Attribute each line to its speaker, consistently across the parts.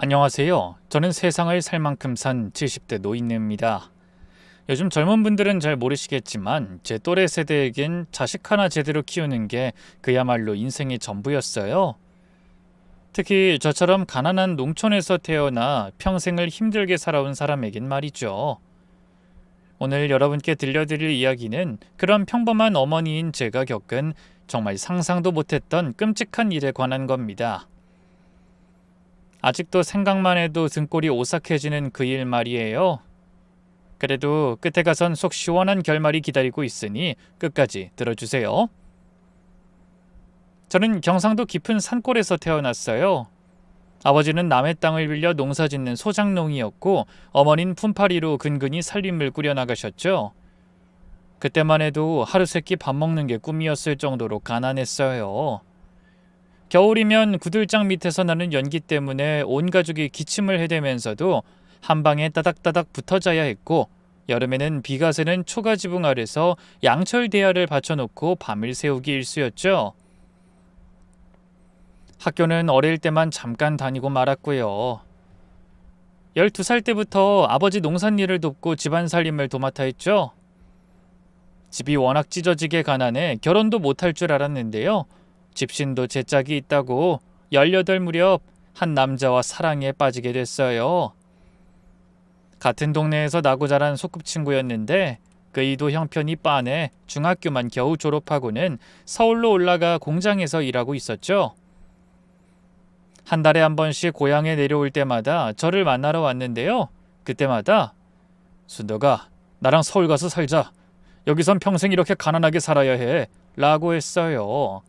Speaker 1: 안녕하세요. 저는 세상을 살 만큼 산 70대 노인네입니다. 요즘 젊은 분들은 잘 모르시겠지만 제 또래 세대에겐 자식 하나 제대로 키우는 게 그야말로 인생의 전부였어요. 특히 저처럼 가난한 농촌에서 태어나 평생을 힘들게 살아온 사람에겐 말이죠. 오늘 여러분께 들려드릴 이야기는 그런 평범한 어머니인 제가 겪은 정말 상상도 못했던 끔찍한 일에 관한 겁니다. 아직도 생각만 해도 등골이 오싹해지는 그 일 말이에요. 그래도 끝에 가선 속 시원한 결말이 기다리고 있으니 끝까지 들어주세요. 저는 경상도 깊은 산골에서 태어났어요. 아버지는 남의 땅을 빌려 농사짓는 소작농이었고 어머니는 품팔이로 근근히 살림을 꾸려나가셨죠. 그때만 해도 하루 세끼 밥 먹는 게 꿈이었을 정도로 가난했어요. 겨울이면 구들장 밑에서 나는 연기 때문에 온 가족이 기침을 해대면서도 한 방에 따닥따닥 붙어 자야 했고, 여름에는 비가 새는 초가 지붕 아래서 양철 대야를 받쳐놓고 밤을 새우기 일쑤였죠. 학교는 어릴 때만 잠깐 다니고 말았고요. 12살 때부터 아버지 농산일을 돕고 집안 살림을 도맡아 했죠. 집이 워낙 찢어지게 가난해 결혼도 못할 줄 알았는데요. 집신도 제 짝이 있다고 18 무렵 한 남자와 사랑에 빠지게 됐어요. 같은 동네에서 나고 자란 소꿉친구였는데 그이도 형편이 빤해 중학교만 겨우 졸업하고는 서울로 올라가 공장에서 일하고 있었죠. 한 달에 한 번씩 고향에 내려올 때마다 저를 만나러 왔는데요. 그때마다 순덕아, 나랑 서울 가서 살자. 여기선 평생 이렇게 가난하게 살아야 해. 라고 했어요.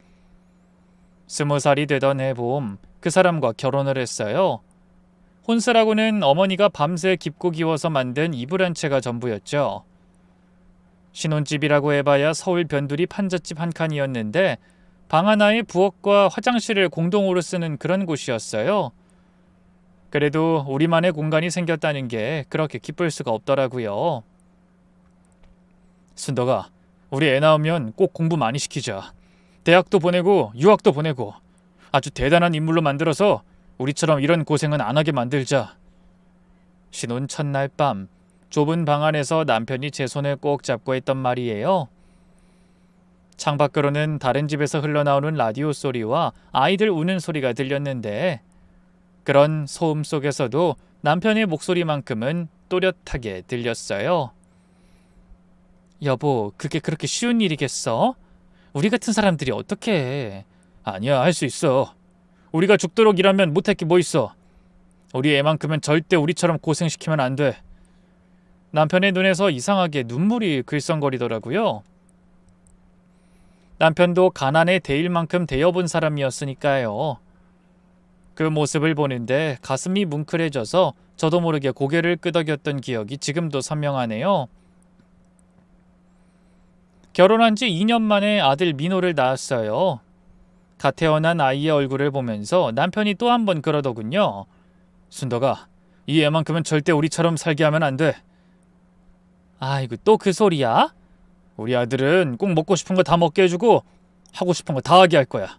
Speaker 1: 20살이 되던 해봄 그 사람과 결혼을 했어요. 혼수라고는 어머니가 밤새 깊고 기워서 만든 이불 한 채가 전부였죠. 신혼집이라고 해봐야 서울 변두리 판잣집 한 칸이었는데 방 하나에 부엌과 화장실을 공동으로 쓰는 그런 곳이었어요. 그래도 우리만의 공간이 생겼다는 게 그렇게 기쁠 수가 없더라고요. 순덕아, 우리 애 낳으면 꼭 공부 많이 시키자. 대학도 보내고 유학도 보내고 아주 대단한 인물로 만들어서 우리처럼 이런 고생은 안 하게 만들자. 신혼 첫날 밤 좁은 방 안에서 남편이 제 손을 꼭 잡고 했던 말이에요. 창밖으로는 다른 집에서 흘러나오는 라디오 소리와 아이들 우는 소리가 들렸는데 그런 소음 속에서도 남편의 목소리만큼은 또렷하게 들렸어요. 여보, 그게 그렇게 쉬운 일이겠어? 우리 같은 사람들이 어떻게 해? 아니야, 할 수 있어. 우리가 죽도록 일하면 못할 게 뭐 있어. 우리 애만큼은 절대 우리처럼 고생시키면 안 돼. 남편의 눈에서 이상하게 눈물이 글썽거리더라고요. 남편도 가난에 데일 만큼 데여본 사람이었으니까요. 그 모습을 보는데 가슴이 뭉클해져서 저도 모르게 고개를 끄덕였던 기억이 지금도 선명하네요. 결혼한 지 2년 만에 아들 민호를 낳았어요. 갓 태어난 아이의 얼굴을 보면서 남편이 또 한 번 그러더군요. 순덕아, 이 애만큼은 절대 우리처럼 살게 하면 안 돼. 아이고, 또 그 소리야? 우리 아들은 꼭 먹고 싶은 거 다 먹게 해주고 하고 싶은 거 다 하게 할 거야.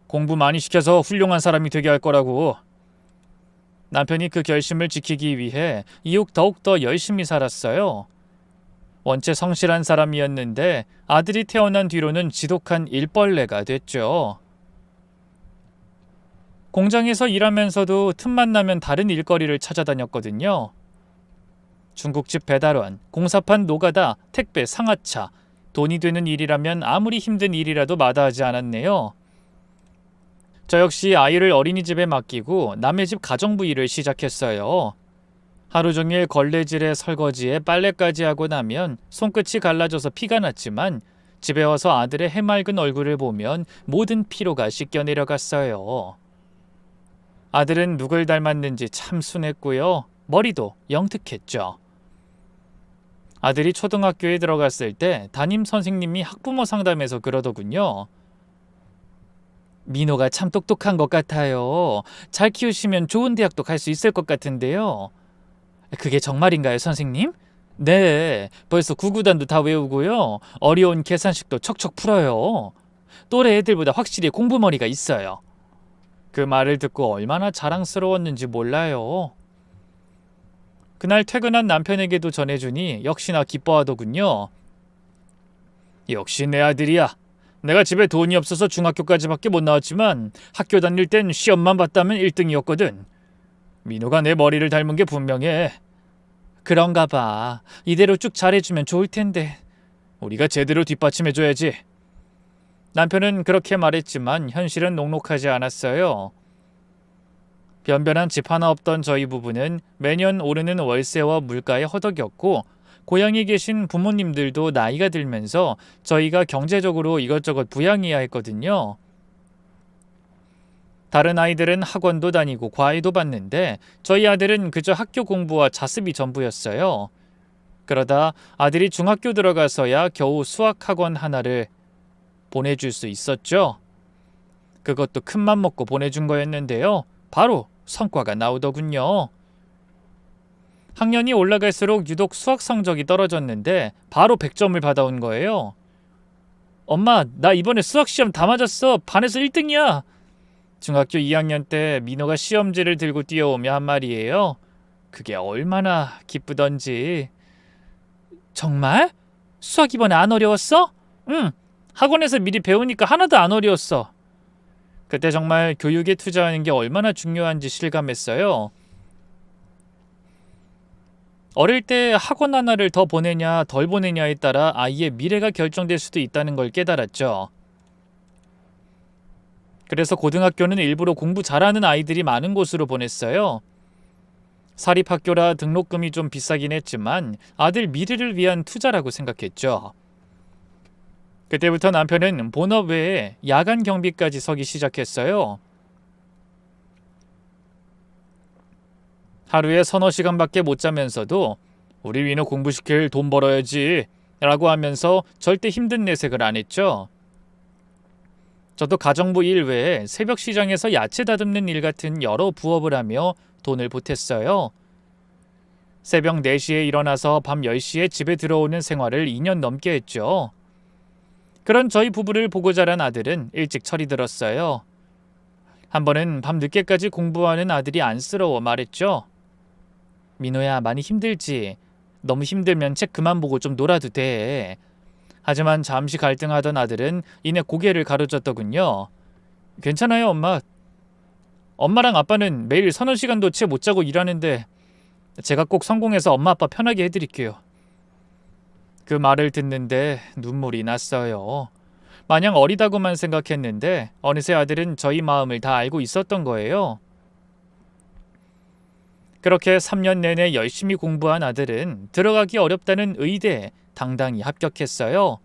Speaker 1: 공부 많이 시켜서 훌륭한 사람이 되게 할 거라고. 남편이 그 결심을 지키기 위해 이후 더욱더 열심히 살았어요. 원체 성실한 사람이었는데 아들이 태어난 뒤로는 지독한 일벌레가 됐죠. 공장에서 일하면서도 틈만 나면 다른 일거리를 찾아다녔거든요. 중국집 배달원, 공사판 노가다, 택배, 상하차, 돈이 되는 일이라면 아무리 힘든 일이라도 마다하지 않았네요. 저 역시 아이를 어린이집에 맡기고 남의 집 가정부 일을 시작했어요. 하루 종일 걸레질에 설거지에 빨래까지 하고 나면 손끝이 갈라져서 피가 났지만 집에 와서 아들의 해맑은 얼굴을 보면 모든 피로가 씻겨 내려갔어요. 아들은 누굴 닮았는지 참 순했고요. 머리도 영특했죠. 아들이 초등학교에 들어갔을 때 담임 선생님이 학부모 상담에서 그러더군요. 민호가 참 똑똑한 것 같아요. 잘 키우시면 좋은 대학도 갈 수 있을 것 같은데요. 그게 정말인가요, 선생님? 네, 벌써 구구단도 다 외우고요. 어려운 계산식도 척척 풀어요. 또래 애들보다 확실히 공부머리가 있어요. 그 말을 듣고 얼마나 자랑스러웠는지 몰라요. 그날 퇴근한 남편에게도 전해주니 역시나 기뻐하더군요. 역시 내 아들이야. 내가 집에 돈이 없어서 중학교까지밖에 못 나왔지만 학교 다닐 땐 시험만 봤다면 1등이었거든. 민호가 내 머리를 닮은 게 분명해. 그런가 봐. 이대로 쭉 잘해주면 좋을 텐데. 우리가 제대로 뒷받침해줘야지. 남편은 그렇게 말했지만 현실은 녹록하지 않았어요. 변변한 집 하나 없던 저희 부부는 매년 오르는 월세와 물가에 허덕였고 고향에 계신 부모님들도 나이가 들면서 저희가 경제적으로 이것저것 부양해야 했거든요. 다른 아이들은 학원도 다니고 과외도 받는데 저희 아들은 그저 학교 공부와 자습이 전부였어요. 그러다 아들이 중학교 들어가서야 겨우 수학학원 하나를 보내줄 수 있었죠. 그것도 큰맘 먹고 보내준 거였는데요. 바로 성과가 나오더군요. 학년이 올라갈수록 유독 수학 성적이 떨어졌는데 바로 100점을 받아온 거예요. 엄마, 나 이번에 수학 시험 다 맞았어. 반에서 1등이야. 중학교 2학년 때 민호가 시험지를 들고 뛰어오며 한 말이에요. 그게 얼마나 기쁘던지. 정말? 수학 이번에 안 어려웠어? 응. 학원에서 미리 배우니까 하나도 안 어려웠어. 그때 정말 교육에 투자하는 게 얼마나 중요한지 실감했어요. 어릴 때 학원 하나를 더 보내냐 덜 보내냐에 따라 아이의 미래가 결정될 수도 있다는 걸 깨달았죠. 그래서 고등학교는 일부러 공부 잘하는 아이들이 많은 곳으로 보냈어요. 사립학교라 등록금이 좀 비싸긴 했지만 아들 미래를 위한 투자라고 생각했죠. 그때부터 남편은 본업 외에 야간 경비까지 서기 시작했어요. 하루에 서너 시간밖에 못 자면서도 우리 민호 공부시킬 돈 벌어야지 라고 하면서 절대 힘든 내색을 안 했죠. 저도 가정부 일 외에 새벽 시장에서 야채 다듬는 일 같은 여러 부업을 하며 돈을 보탰어요. 새벽 4시에 일어나서 밤 10시에 집에 들어오는 생활을 2년 넘게 했죠. 그런 저희 부부를 보고 자란 아들은 일찍 철이 들었어요. 한 번은 밤 늦게까지 공부하는 아들이 안쓰러워 말했죠. 민호야, 많이 힘들지? 너무 힘들면 책 그만 보고 좀 놀아도 돼. 하지만 잠시 갈등하던 아들은 이내 고개를 가로젓더군요. 괜찮아요, 엄마. 엄마랑 아빠는 매일 서너 시간도 채 못 자고 일하는데 제가 꼭 성공해서 엄마 아빠 편하게 해드릴게요. 그 말을 듣는데 눈물이 났어요. 마냥 어리다고만 생각했는데 어느새 아들은 저희 마음을 다 알고 있었던 거예요. 그렇게 3년 내내 열심히 공부한 아들은 들어가기 어렵다는 의대에 당당히 합격했어요.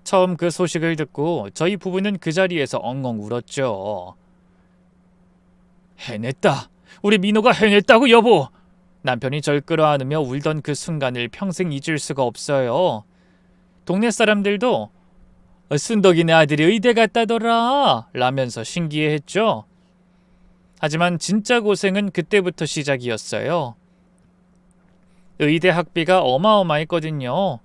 Speaker 1: 처음 그 소식을 듣고 저희 부부는 그 자리에서 엉엉 울었죠. 해냈다. 우리 민호가 해냈다고, 여보. 남편이 절 끌어안으며 울던 그 순간을 평생 잊을 수가 없어요. 동네 사람들도 순덕이네 아들이 의대 갔다더라 라면서 신기해했죠. 하지만 진짜 고생은 그때부터 시작이었어요. 의대 학비가 어마어마했거든요.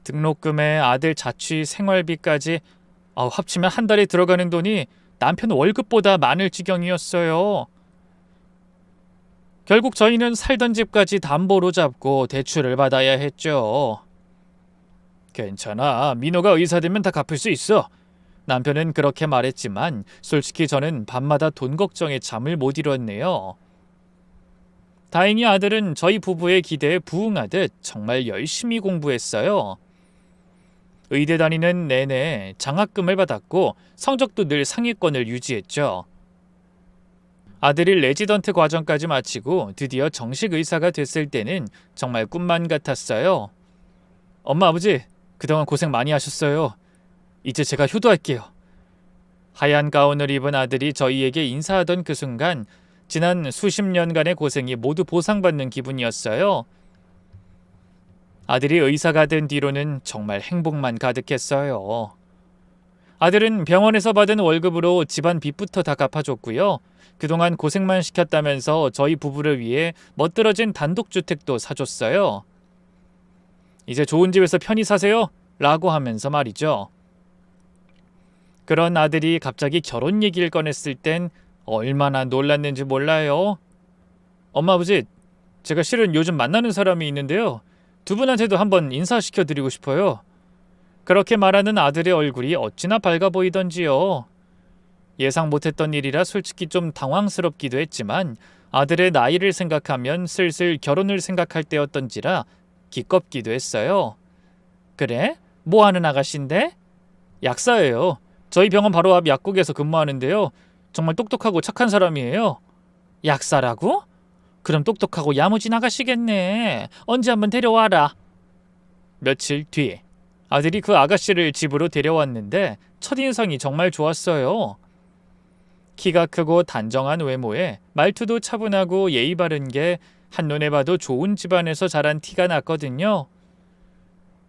Speaker 1: 등록금에 아들 자취 생활비까지 합치면 한 달에 들어가는 돈이 남편 월급보다 많을 지경이었어요. 결국 저희는 살던 집까지 담보로 잡고 대출을 받아야 했죠. 괜찮아. 민호가 의사 되면 다 갚을 수 있어. 남편은 그렇게 말했지만 솔직히 저는 밤마다 돈 걱정에 잠을 못 이뤘네요. 다행히 아들은 저희 부부의 기대에 부응하듯 정말 열심히 공부했어요. 의대 다니는 내내 장학금을 받았고 성적도 늘 상위권을 유지했죠. 아들이 레지던트 과정까지 마치고 드디어 정식 의사가 됐을 때는 정말 꿈만 같았어요. 엄마, 아버지, 그동안 고생 많이 하셨어요. 이제 제가 효도할게요. 하얀 가운을 입은 아들이 저희에게 인사하던 그 순간 지난 수십 년간의 고생이 모두 보상받는 기분이었어요. 아들이 의사가 된 뒤로는 정말 행복만 가득했어요. 아들은 병원에서 받은 월급으로 집안 빚부터 다 갚아줬고요. 그동안 고생만 시켰다면서 저희 부부를 위해 멋들어진 단독주택도 사줬어요. 이제 좋은 집에서 편히 사세요 라고 하면서 말이죠. 그런 아들이 갑자기 결혼 얘기를 꺼냈을 땐 얼마나 놀랐는지 몰라요. 엄마, 아버지, 제가 실은 요즘 만나는 사람이 있는데요. 두 분한테도 한번 인사시켜드리고 싶어요. 그렇게 말하는 아들의 얼굴이 어찌나 밝아 보이던지요. 예상 못했던 일이라 솔직히 좀 당황스럽기도 했지만 아들의 나이를 생각하면 슬슬 결혼을 생각할 때였던지라 기껍기도 했어요. 그래? 뭐 하는 아가씨인데? 약사예요. 저희 병원 바로 앞 약국에서 근무하는데요. 정말 똑똑하고 착한 사람이에요. 약사라고? 그럼 똑똑하고 야무진 아가씨겠네. 언제 한번 데려와라. 며칠 뒤 아들이 그 아가씨를 집으로 데려왔는데 첫인상이 정말 좋았어요. 키가 크고 단정한 외모에 말투도 차분하고 예의 바른 게 한눈에 봐도 좋은 집안에서 자란 티가 났거든요.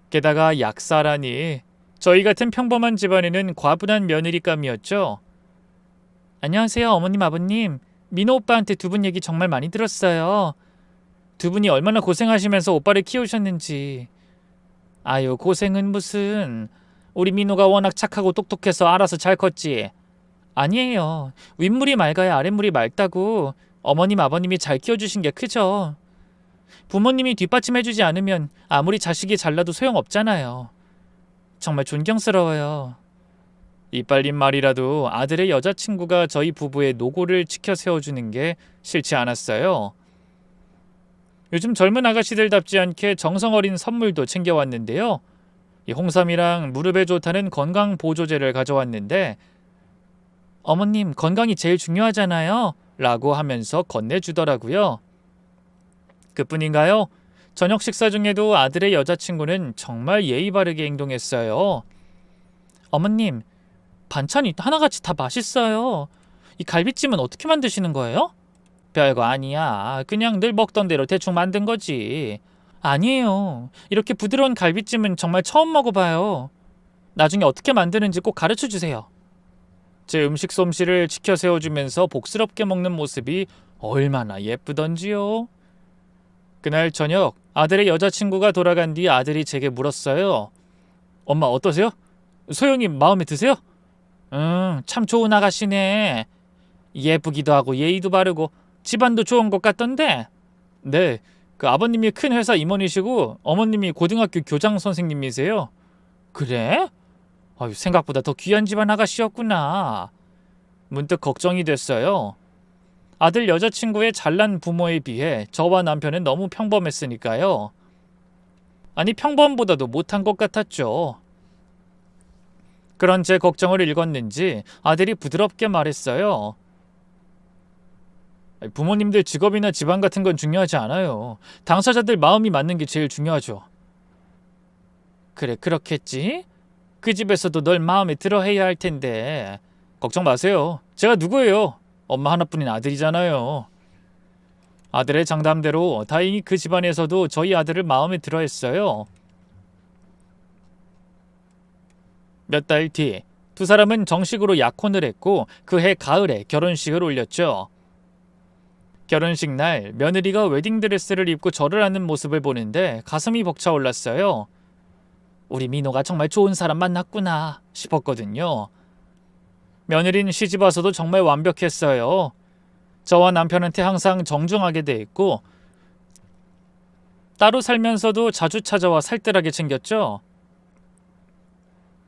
Speaker 1: 게다가 약사라니 저희 같은 평범한 집안에는 과분한 며느리감이었죠. 안녕하세요, 어머님, 아버님. 민호 오빠한테 두 분 얘기 정말 많이 들었어요. 두 분이 얼마나 고생하시면서 오빠를 키우셨는지. 아유, 고생은 무슨. 우리 민호가 워낙 착하고 똑똑해서 알아서 잘 컸지. 아니에요. 윗물이 맑아야 아랫물이 맑다고. 어머님, 아버님이 잘 키워주신 게 크죠. 부모님이 뒷받침해주지 않으면 아무리 자식이 잘나도 소용없잖아요. 정말 존경스러워요. 이빨린 말이라도 아들의 여자친구가 저희 부부의 노고를 지켜 세워주는 게 싫지 않았어요. 요즘 젊은 아가씨들답지 않게 정성 어린 선물도 챙겨왔는데요. 이 홍삼이랑 무릎에 좋다는 건강 보조제를 가져왔는데 어머님, 건강이 제일 중요하잖아요. 라고 하면서 건네주더라고요. 그뿐인가요? 저녁 식사 중에도 아들의 여자친구는 정말 예의 바르게 행동했어요. 어머님, 반찬이 하나같이 다 맛있어요. 이 갈비찜은 어떻게 만드시는 거예요? 별거 아니야. 그냥 늘 먹던 대로 대충 만든 거지. 아니에요. 이렇게 부드러운 갈비찜은 정말 처음 먹어봐요. 나중에 어떻게 만드는지 꼭 가르쳐 주세요. 제 음식 솜씨를 지켜 세워주면서 복스럽게 먹는 모습이 얼마나 예쁘던지요. 그날 저녁 아들의 여자친구가 돌아간 뒤 아들이 제게 물었어요. 엄마 어떠세요? 소영이 마음에 드세요? 참 좋은 아가씨네. 예쁘기도 하고 예의도 바르고 집안도 좋은 것 같던데. 네, 그 아버님이 큰 회사 임원이시고 어머님이 고등학교 교장 선생님이세요. 그래? 아유, 생각보다 더 귀한 집안 아가씨였구나. 문득 걱정이 됐어요. 아들 여자친구의 잘난 부모에 비해 저와 남편은 너무 평범했으니까요. 아니, 평범보다도 못한 것 같았죠. 그런 제 걱정을 읽었는지 아들이 부드럽게 말했어요. 부모님들 직업이나 집안 같은 건 중요하지 않아요. 당사자들 마음이 맞는 게 제일 중요하죠. 그래, 그렇겠지? 그 집에서도 널 마음에 들어 해야 할 텐데. 걱정 마세요. 제가 누구예요? 엄마 하나뿐인 아들이잖아요. 아들의 장담대로 다행히 그 집안에서도 저희 아들을 마음에 들어 했어요. 몇 달 뒤 두 사람은 정식으로 약혼을 했고 그해 가을에 결혼식을 올렸죠. 결혼식 날 며느리가 웨딩드레스를 입고 절을 하는 모습을 보는데 가슴이 벅차올랐어요. 우리 민호가 정말 좋은 사람 만났구나 싶었거든요. 며느리는 시집 와서도 정말 완벽했어요. 저와 남편한테 항상 정중하게 대했고 따로 살면서도 자주 찾아와 살뜰하게 챙겼죠.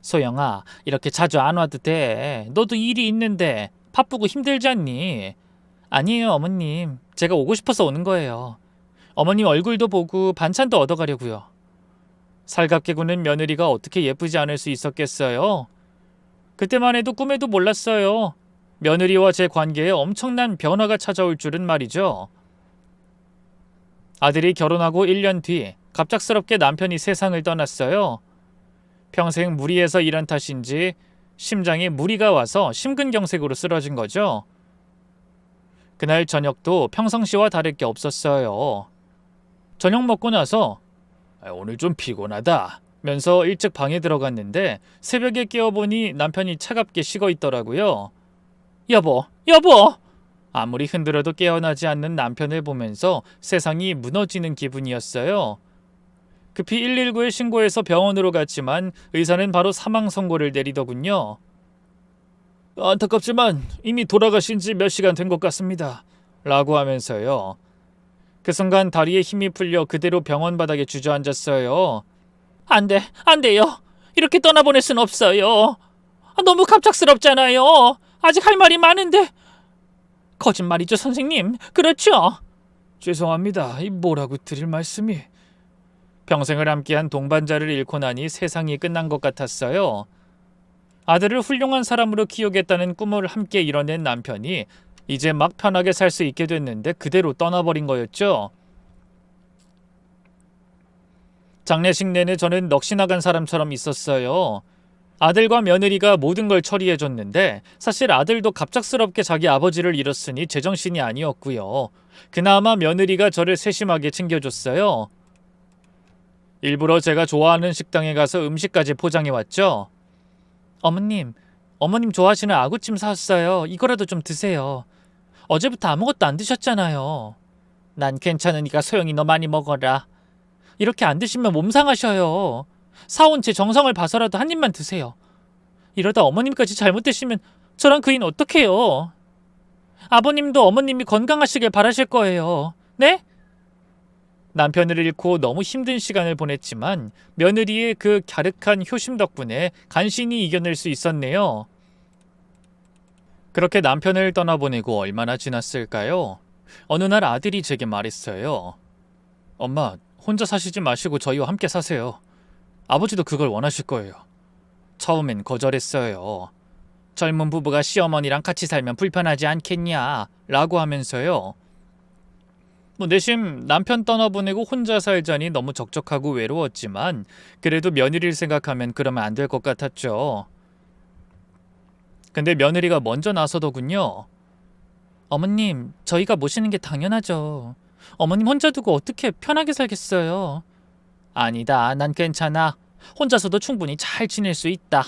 Speaker 1: 소영아, 이렇게 자주 안 와도 돼. 너도 일이 있는데 바쁘고 힘들지 않니? 아니에요, 어머님. 제가 오고 싶어서 오는 거예요. 어머님 얼굴도 보고 반찬도 얻어가려고요. 살갑게 구는 며느리가 어떻게 예쁘지 않을 수 있었겠어요? 그때만 해도 꿈에도 몰랐어요. 며느리와 제 관계에 엄청난 변화가 찾아올 줄은 말이죠. 아들이 결혼하고 1년 뒤 갑작스럽게 남편이 세상을 떠났어요. 평생 무리해서 일한 탓인지 심장에 무리가 와서 심근경색으로 쓰러진 거죠. 그날 저녁도 평상시와 다를 게 없었어요. 저녁 먹고 나서 오늘 좀 피곤하다 면서 일찍 방에 들어갔는데 새벽에 깨어보니 남편이 차갑게 식어 있더라고요. 여보, 여보! 아무리 흔들어도 깨어나지 않는 남편을 보면서 세상이 무너지는 기분이었어요. 급히 119에 신고해서 병원으로 갔지만 의사는 바로 사망 선고를 내리더군요. 안타깝지만 이미 돌아가신 지 몇 시간 된 것 같습니다. 라고 하면서요. 그 순간 다리에 힘이 풀려 그대로 병원 바닥에 주저앉았어요. 안 돼, 안 돼요. 이렇게 떠나보낼 순 없어요. 너무 갑작스럽잖아요. 아직 할 말이 많은데. 거짓말이죠, 선생님. 그렇죠? 죄송합니다. 이 뭐라고 드릴 말씀이. 평생을 함께한 동반자를 잃고 나니 세상이 끝난 것 같았어요. 아들을 훌륭한 사람으로 키우겠다는 꿈을 함께 이뤄낸 남편이 이제 막 편하게 살 수 있게 됐는데 그대로 떠나버린 거였죠. 장례식 내내 저는 넋이 나간 사람처럼 있었어요. 아들과 며느리가 모든 걸 처리해줬는데 사실 아들도 갑작스럽게 자기 아버지를 잃었으니 제정신이 아니었고요. 그나마 며느리가 저를 세심하게 챙겨줬어요. 일부러 제가 좋아하는 식당에 가서 음식까지 포장해왔죠. 어머님 좋아하시는 아구찜 사왔어요. 이거라도 좀 드세요. 어제부터 아무것도 안 드셨잖아요. 난 괜찮으니까 소영이 너 많이 먹어라. 이렇게 안 드시면 몸 상하셔요. 사온 제 정성을 봐서라도 한 입만 드세요. 이러다 어머님까지 잘못 드시면 저랑 그인 어떡해요. 아버님도 어머님이 건강하시길 바라실 거예요. 네? 남편을 잃고 너무 힘든 시간을 보냈지만 며느리의 그 갸륵한 효심 덕분에 간신히 이겨낼 수 있었네요. 그렇게 남편을 떠나보내고 얼마나 지났을까요? 어느 날 아들이 제게 말했어요. 엄마, 혼자 사시지 마시고 저희와 함께 사세요. 아버지도 그걸 원하실 거예요. 처음엔 거절했어요. 젊은 부부가 시어머니랑 같이 살면 불편하지 않겠냐 라고 하면서요. 내심 남편 떠나보내고 혼자 살자니 너무 적적하고 외로웠지만 그래도 며느리를 생각하면 그러면 안 될 것 같았죠. 근데 며느리가 먼저 나서더군요. 어머님, 저희가 모시는 게 당연하죠. 어머님 혼자 두고 어떻게 편하게 살겠어요. 아니다, 난 괜찮아. 혼자서도 충분히 잘 지낼 수 있다.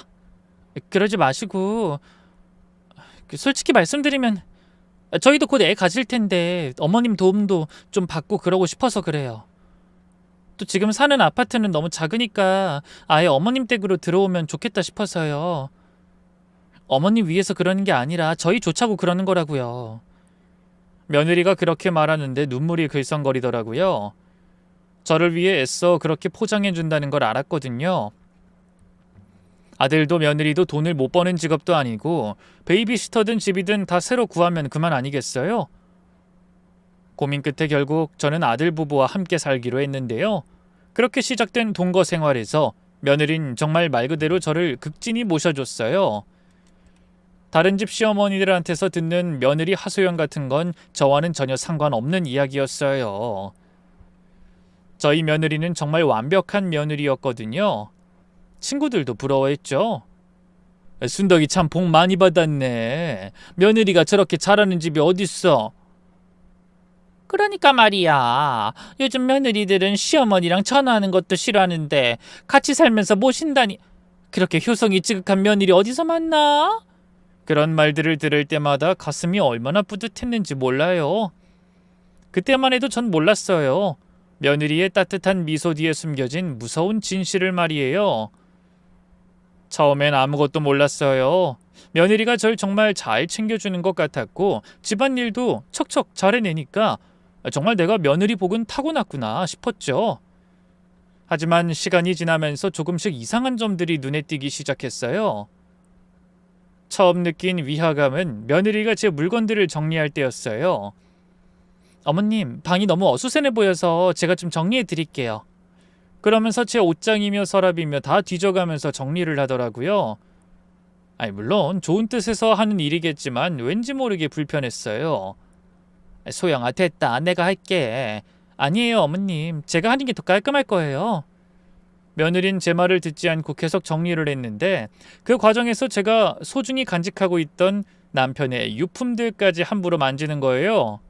Speaker 1: 그러지 마시고, 솔직히 말씀드리면 저희도 곧 애 가질 텐데 어머님 도움도 좀 받고 그러고 싶어서 그래요. 또 지금 사는 아파트는 너무 작으니까 아예 어머님 댁으로 들어오면 좋겠다 싶어서요. 어머님 위해서 그러는 게 아니라 저희 좋자고 그러는 거라고요. 며느리가 그렇게 말하는데 눈물이 글썽거리더라고요. 저를 위해 애써 그렇게 포장해 준다는 걸 알았거든요. 아들도 며느리도 돈을 못 버는 직업도 아니고 베이비시터든 집이든 다 새로 구하면 그만 아니겠어요? 고민 끝에 결국 저는 아들 부부와 함께 살기로 했는데요. 그렇게 시작된 동거 생활에서 며느린 정말 말 그대로 저를 극진히 모셔줬어요. 다른 집 시어머니들한테서 듣는 며느리 하소연 같은 건 저와는 전혀 상관없는 이야기였어요. 저희 며느리는 정말 완벽한 며느리였거든요. 친구들도 부러워했죠. 순덕이 참 복 많이 받았네. 며느리가 저렇게 잘하는 집이 어딨어. 그러니까 말이야. 요즘 며느리들은 시어머니랑 전화하는 것도 싫어하는데 같이 살면서 모신다니. 그렇게 효성이 지극한 며느리 어디서 만나? 그런 말들을 들을 때마다 가슴이 얼마나 뿌듯했는지 몰라요. 그때만 해도 전 몰랐어요. 며느리의 따뜻한 미소 뒤에 숨겨진 무서운 진실을 말이에요. 처음엔 아무것도 몰랐어요. 며느리가 절 정말 잘 챙겨주는 것 같았고 집안일도 척척 잘해내니까 정말 내가 며느리 복은 타고났구나 싶었죠. 하지만 시간이 지나면서 조금씩 이상한 점들이 눈에 띄기 시작했어요. 처음 느낀 위화감은 며느리가 제 물건들을 정리할 때였어요. 어머님, 방이 너무 어수선해 보여서 제가 좀 정리해 드릴게요. 그러면서 제 옷장이며 서랍이며 다 뒤져가면서 정리를 하더라고요. 물론 좋은 뜻에서 하는 일이겠지만 왠지 모르게 불편했어요. 소영아, 됐다. 내가 할게. 아니에요, 어머님. 제가 하는 게 더 깔끔할 거예요. 며느린 제 말을 듣지 않고 계속 정리를 했는데 그 과정에서 제가 소중히 간직하고 있던 남편의 유품들까지 함부로 만지는 거예요.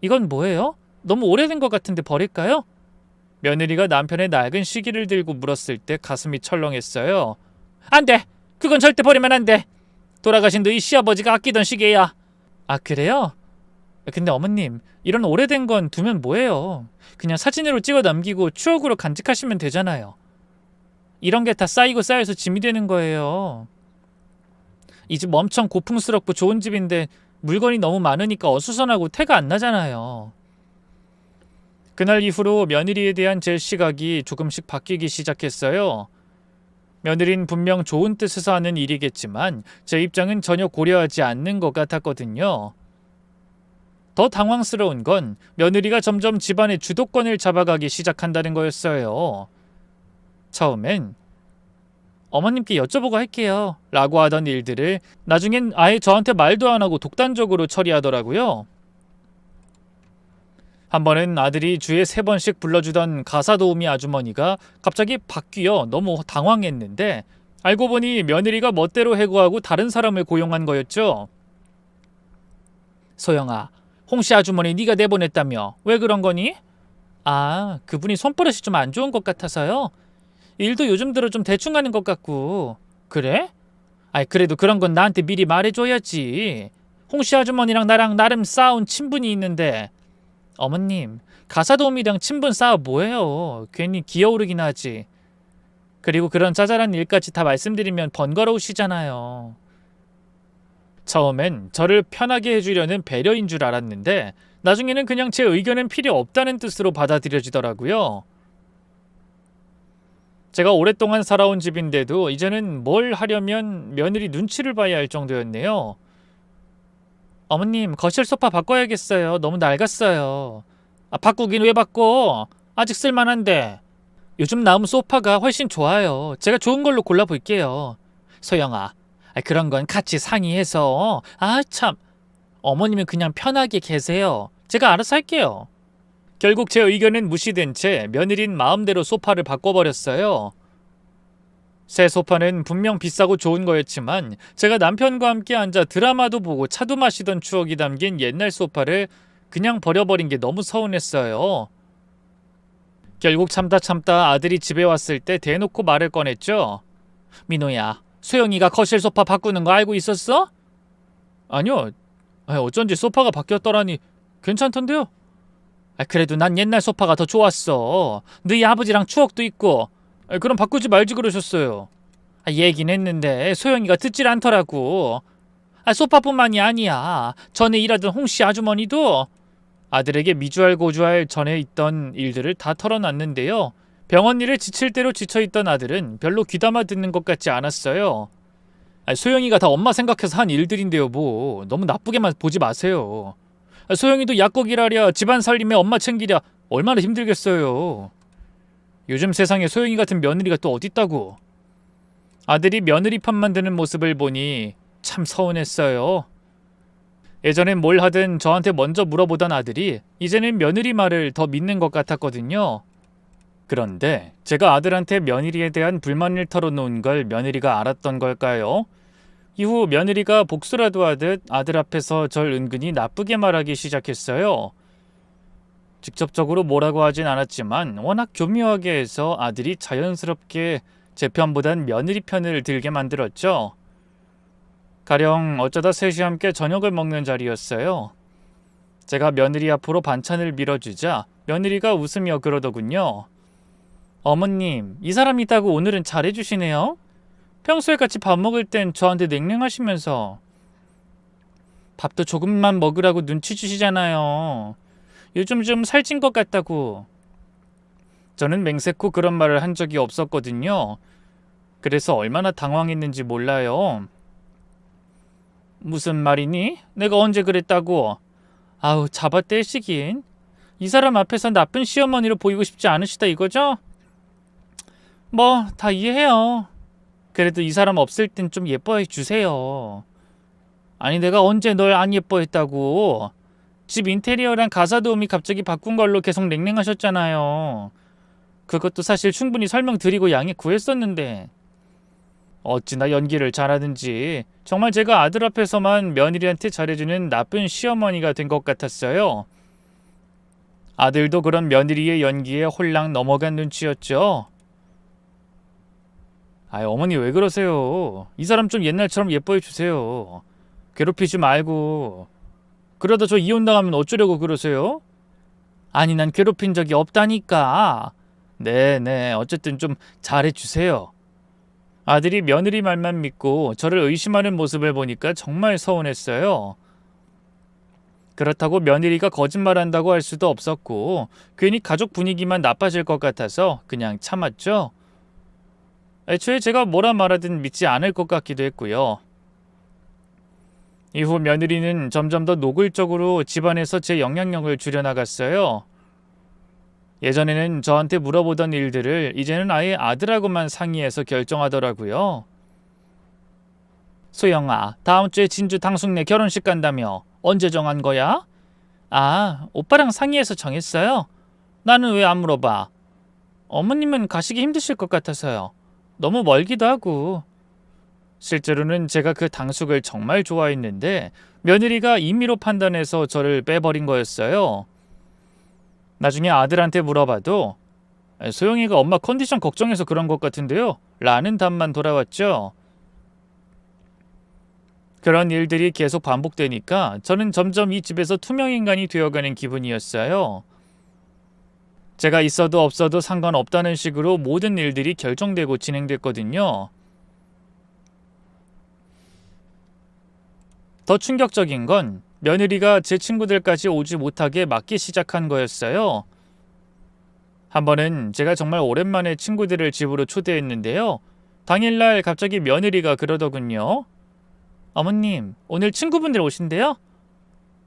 Speaker 1: 이건 뭐예요? 너무 오래된 것 같은데 버릴까요? 며느리가 남편의 낡은 시계를 들고 물었을 때 가슴이 철렁했어요. 안 돼! 그건 절대 버리면 안 돼! 돌아가신 너희 시아버지가 아끼던 시계야. 아, 그래요? 근데 어머님, 이런 오래된 건 두면 뭐해요? 그냥 사진으로 찍어 남기고 추억으로 간직하시면 되잖아요. 이런 게 다 쌓이고 쌓여서 짐이 되는 거예요. 이 집 엄청 고풍스럽고 좋은 집인데 물건이 너무 많으니까 어수선하고 태가 안 나잖아요. 그날 이후로 며느리에 대한 제 시각이 조금씩 바뀌기 시작했어요. 며느린 분명 좋은 뜻에서 하는 일이겠지만 제 입장은 전혀 고려하지 않는 것 같았거든요. 더 당황스러운 건 며느리가 점점 집안의 주도권을 잡아가기 시작한다는 거였어요. 처음엔 어머님께 여쭤보고 할게요 라고 하던 일들을 나중엔 아예 저한테 말도 안 하고 독단적으로 처리하더라고요. 한 번은 아들이 주에 3번씩 불러주던 가사도우미 아주머니가 갑자기 바뀌어 너무 당황했는데 알고 보니 며느리가 멋대로 해고하고 다른 사람을 고용한 거였죠. 소영아, 홍씨 아주머니 네가 내보냈다며. 왜 그런 거니? 아, 그분이 손버릇이 좀 안 좋은 것 같아서요. 일도 요즘 들어 좀 대충 하는 것 같고. 그래? 아이, 그래도 그런 건 나한테 미리 말해줘야지. 홍씨 아주머니랑 나랑 나름 쌓아온 친분이 있는데. 어머님, 가사도우미랑 친분 쌓아 뭐예요. 괜히 기어오르긴 하지. 그리고 그런 짜잘한 일까지 다 말씀드리면 번거로우시잖아요. 처음엔 저를 편하게 해주려는 배려인 줄 알았는데 나중에는 그냥 제 의견은 필요 없다는 뜻으로 받아들여지더라고요. 제가 오랫동안 살아온 집인데도 이제는 뭘 하려면 며느리 눈치를 봐야 할 정도였네요. 어머님, 거실 소파 바꿔야겠어요. 너무 낡았어요. 아, 바꾸긴 왜 바꿔? 아직 쓸만한데. 요즘 나온 소파가 훨씬 좋아요. 제가 좋은 걸로 골라볼게요. 소영아, 그런 건 같이 상의해서. 아, 참. 어머님은 그냥 편하게 계세요. 제가 알아서 할게요. 결국 제 의견은 무시된 채 며느린 마음대로 소파를 바꿔버렸어요. 새 소파는 분명 비싸고 좋은 거였지만 제가 남편과 함께 앉아 드라마도 보고 차도 마시던 추억이 담긴 옛날 소파를 그냥 버려버린 게 너무 서운했어요. 결국 참다 아들이 집에 왔을 때 대놓고 말을 꺼냈죠. 민호야, 소영이가 거실 소파 바꾸는 거 알고 있었어? 아니요. 어쩐지 소파가 바뀌었더라니 괜찮던데요. 그래도 난 옛날 소파가 더 좋았어. 너희 아버지랑 추억도 있고. 그럼 바꾸지 말지 그러셨어요. 얘긴 했는데 소영이가 듣질 않더라고. 소파뿐만이 아니야. 전에 일하던 홍씨 아주머니도. 아들에게 미주알고주알 전에 있던 일들을 다 털어놨는데요. 병원 일에 지칠 대로 지쳐있던 아들은 별로 귀담아 듣는 것 같지 않았어요. 소영이가 다 엄마 생각해서 한 일들인데요. 뭐 너무 나쁘게만 보지 마세요. 소영이도 약국 일하랴 집안 살림에 엄마 챙기랴 얼마나 힘들겠어요. 요즘 세상에 소영이 같은 며느리가 또 어딨다고. 아들이 며느리 편 만드는 모습을 보니 참 서운했어요. 예전엔 뭘 하든 저한테 먼저 물어보던 아들이 이제는 며느리 말을 더 믿는 것 같았거든요. 그런데 제가 아들한테 며느리에 대한 불만을 털어놓은 걸 며느리가 알았던 걸까요? 이후 며느리가 복수라도 하듯 아들 앞에서 절 은근히 나쁘게 말하기 시작했어요. 직접적으로 뭐라고 하진 않았지만 워낙 교묘하게 해서 아들이 자연스럽게 제 편보단 며느리 편을 들게 만들었죠. 가령 어쩌다 셋이 함께 저녁을 먹는 자리였어요. 제가 며느리 앞으로 반찬을 밀어주자 며느리가 웃으며 그러더군요. 어머님, 이 사람 있다고 오늘은 잘해주시네요. 평소에 같이 밥 먹을 땐 저한테 냉랭하시면서. 밥도 조금만 먹으라고 눈치 주시잖아요. 요즘 좀 살찐 것 같다고. 저는 맹세코 그런 말을 한 적이 없었거든요. 그래서 얼마나 당황했는지 몰라요. 무슨 말이니? 내가 언제 그랬다고? 아우, 잡아떼시긴. 이 사람 앞에서 나쁜 시어머니로 보이고 싶지 않으시다 이거죠? 뭐 다 이해해요. 그래도 이 사람 없을 땐 좀 예뻐해 주세요. 아니, 내가 언제 널 안 예뻐했다고. 집 인테리어랑 가사도우미 갑자기 바꾼 걸로 계속 냉랭하셨잖아요. 그것도 사실 충분히 설명드리고 양해 구했었는데. 어찌나 연기를 잘하든지 정말 제가 아들 앞에서만 며느리한테 잘해주는 나쁜 시어머니가 된 것 같았어요. 아들도 그런 며느리의 연기에 홀랑 넘어간 눈치였죠. 어머니 왜 그러세요? 이 사람 좀 옛날처럼 예뻐해 주세요. 괴롭히지 말고. 그러다 저 이혼당하면 어쩌려고 그러세요? 아니, 난 괴롭힌 적이 없다니까. 네네, 어쨌든 좀 잘해주세요. 아들이 며느리 말만 믿고 저를 의심하는 모습을 보니까 정말 서운했어요. 그렇다고 며느리가 거짓말한다고 할 수도 없었고 괜히 가족 분위기만 나빠질 것 같아서 그냥 참았죠. 애초에 제가 뭐라 말하든 믿지 않을 것 같기도 했고요. 이후 며느리는 점점 더 노골적으로 집안에서 제 영향력을 줄여나갔어요. 예전에는 저한테 물어보던 일들을 이제는 아예 아들하고만 상의해서 결정하더라고요. 소영아, 다음 주에 진주 당숙네 결혼식 간다며. 언제 정한 거야? 아, 오빠랑 상의해서 정했어요. 나는 왜 안 물어봐? 어머님은 가시기 힘드실 것 같아서요. 너무 멀기도 하고. 실제로는 제가 그 당숙을 정말 좋아했는데 며느리가 임의로 판단해서 저를 빼버린 거였어요. 나중에 아들한테 물어봐도 소영이가 엄마 컨디션 걱정해서 그런 것 같은데요 라는 답만 돌아왔죠. 그런 일들이 계속 반복되니까 저는 점점 이 집에서 투명인간이 되어가는 기분이었어요. 제가 있어도 없어도 상관없다는 식으로 모든 일들이 결정되고 진행됐거든요. 더 충격적인 건 며느리가 제 친구들까지 오지 못하게 막기 시작한 거였어요. 한 번은 제가 정말 오랜만에 친구들을 집으로 초대했는데요. 당일날 갑자기 며느리가 그러더군요. 어머님, 오늘 친구분들 오신대요?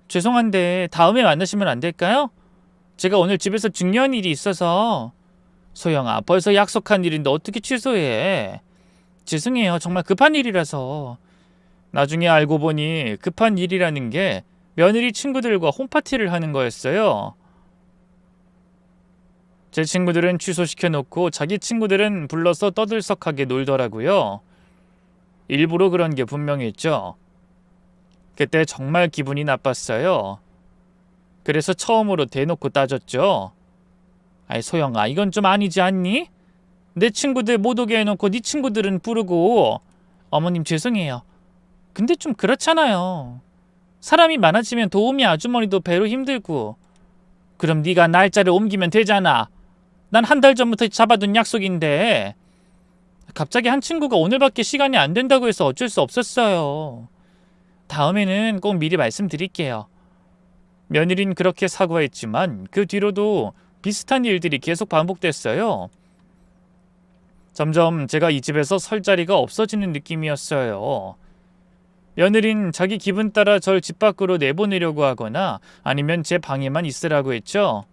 Speaker 1: 죄송한데 다음에 만나시면 안 될까요? 제가 오늘 집에서 중요한 일이 있어서. 소영아, 벌써 약속한 일인데 어떻게 취소해? 죄송해요. 정말 급한 일이라서. 나중에 알고 보니 급한 일이라는 게 며느리 친구들과 홈파티를 하는 거였어요. 제 친구들은 취소시켜놓고 자기 친구들은 불러서 떠들썩하게 놀더라고요. 일부러 그런 게 분명했죠. 그때 정말 기분이 나빴어요. 그래서 처음으로 대놓고 따졌죠. 아이 소영아, 이건 좀 아니지 않니? 내 친구들 못 오게 해놓고 네 친구들은 부르고. 어머님 죄송해요. 근데 좀 그렇잖아요. 사람이 많아지면 도우미 아주머니도 배로 힘들고. 그럼 네가 날짜를 옮기면 되잖아. 난 한 달 전부터 잡아둔 약속인데. 갑자기 한 친구가 오늘밖에 시간이 안 된다고 해서 어쩔 수 없었어요. 다음에는 꼭 미리 말씀드릴게요. 며느린 그렇게 사과했지만 그 뒤로도 비슷한 일들이 계속 반복됐어요. 점점 제가 이 집에서 설 자리가 없어지는 느낌이었어요. 며느린 자기 기분 따라 절 집 밖으로 내보내려고 하거나 아니면 제 방에만 있으라고 했죠.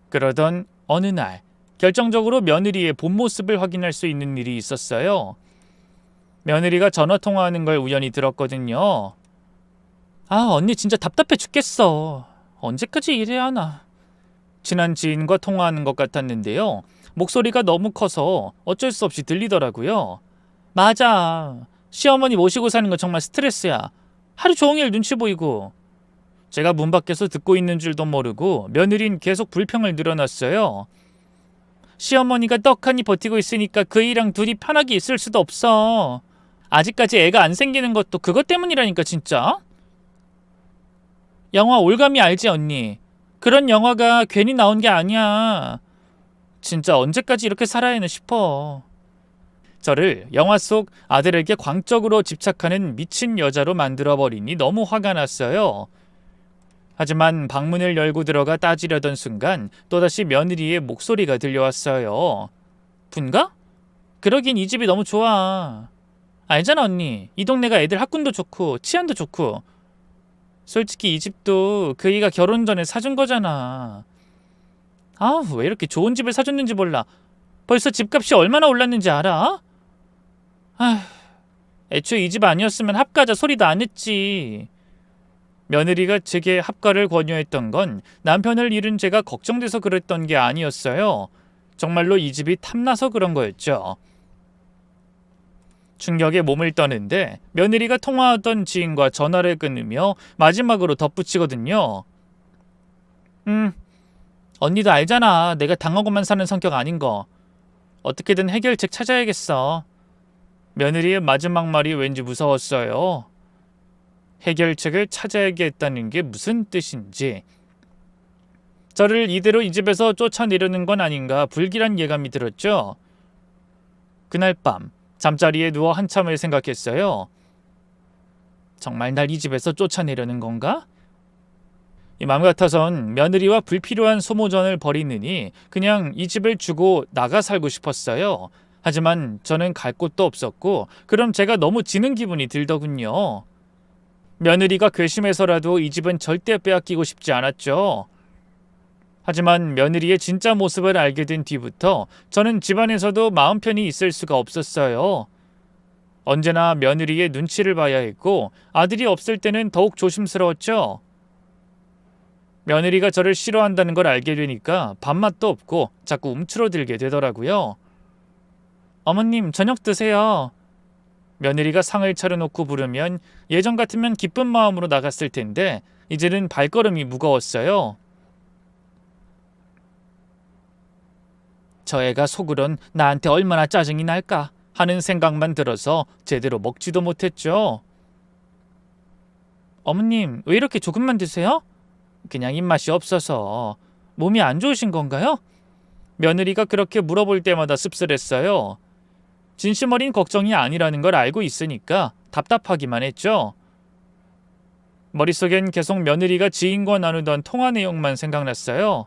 Speaker 1: 그러던 어느 날 결정적으로 며느리의 본 모습을 확인할 수 있는 일이 있었어요. 며느리가 전화 통화하는 걸 우연히 들었거든요. 아, 언니 진짜 답답해 죽겠어. 언제까지 일해야 하나. 친한 지인과 통화하는 것 같았는데요. 목소리가 너무 커서 어쩔 수 없이 들리더라고요. 맞아. 시어머니 모시고 사는 거 정말 스트레스야. 하루 종일 눈치 보이고. 제가 문 밖에서 듣고 있는 줄도 모르고 며느린 계속 불평을 늘어놨어요. 시어머니가 떡하니 버티고 있으니까 그이랑 둘이 편하게 있을 수도 없어. 아직까지 애가 안 생기는 것도 그것 때문이라니까 진짜. 영화 올가미 알지 언니? 그런 영화가 괜히 나온 게 아니야. 진짜 언제까지 이렇게 살아야 하나 싶어. 저를 영화 속 아들에게 광적으로 집착하는 미친 여자로 만들어버리니 너무 화가 났어요. 하지만 방문을 열고 들어가 따지려던 순간 또다시 며느리의 목소리가 들려왔어요. 분가? 그러긴 이 집이 너무 좋아. 알잖아 언니. 이 동네가 애들 학군도 좋고 치안도 좋고. 솔직히 이 집도 그이가 결혼 전에 사준 거잖아. 아, 왜 이렇게 좋은 집을 사줬는지 몰라. 벌써 집값이 얼마나 올랐는지 알아? 아휴, 애초에 이 집 아니었으면 합가자 소리도 안 했지. 며느리가 제게 합가를 권유했던 건 남편을 잃은 제가 걱정돼서 그랬던 게 아니었어요. 정말로 이 집이 탐나서 그런 거였죠. 충격에 몸을 떠는데 며느리가 통화하던 지인과 전화를 끊으며 마지막으로 덧붙이거든요. 언니도 알잖아. 내가 당하고만 사는 성격 아닌 거. 어떻게든 해결책 찾아야겠어. 며느리의 마지막 말이 왠지 무서웠어요. 해결책을 찾아야겠다는 게 무슨 뜻인지. 저를 이대로 이 집에서 쫓아내려는 건 아닌가 불길한 예감이 들었죠. 그날 밤 잠자리에 누워 한참을 생각했어요. 정말 날 이 집에서 쫓아내려는 건가? 이 마음 같아선 며느리와 불필요한 소모전을 벌이느니 그냥 이 집을 주고 나가 살고 싶었어요. 하지만 저는 갈 곳도 없었고 그럼 제가 너무 지는 기분이 들더군요. 며느리가 괘씸해서라도 이 집은 절대 빼앗기고 싶지 않았죠. 하지만 며느리의 진짜 모습을 알게 된 뒤부터 저는 집안에서도 마음 편히 있을 수가 없었어요. 언제나 며느리의 눈치를 봐야 했고 아들이 없을 때는 더욱 조심스러웠죠. 며느리가 저를 싫어한다는 걸 알게 되니까 밥맛도 없고 자꾸 움츠러들게 되더라고요. 어머님, 저녁 드세요. 며느리가 상을 차려놓고 부르면 예전 같으면 기쁜 마음으로 나갔을 텐데 이제는 발걸음이 무거웠어요. 저 애가 속으론 나한테 얼마나 짜증이 날까 하는 생각만 들어서 제대로 먹지도 못했죠. 어머님, 왜 이렇게 조금만 드세요? 그냥 입맛이 없어서. 몸이 안 좋으신 건가요? 며느리가 그렇게 물어볼 때마다 씁쓸했어요. 진심 어린 걱정이 아니라는 걸 알고 있으니까 답답하기만 했죠. 머릿속엔 계속 며느리가 지인과 나누던 통화 내용만 생각났어요.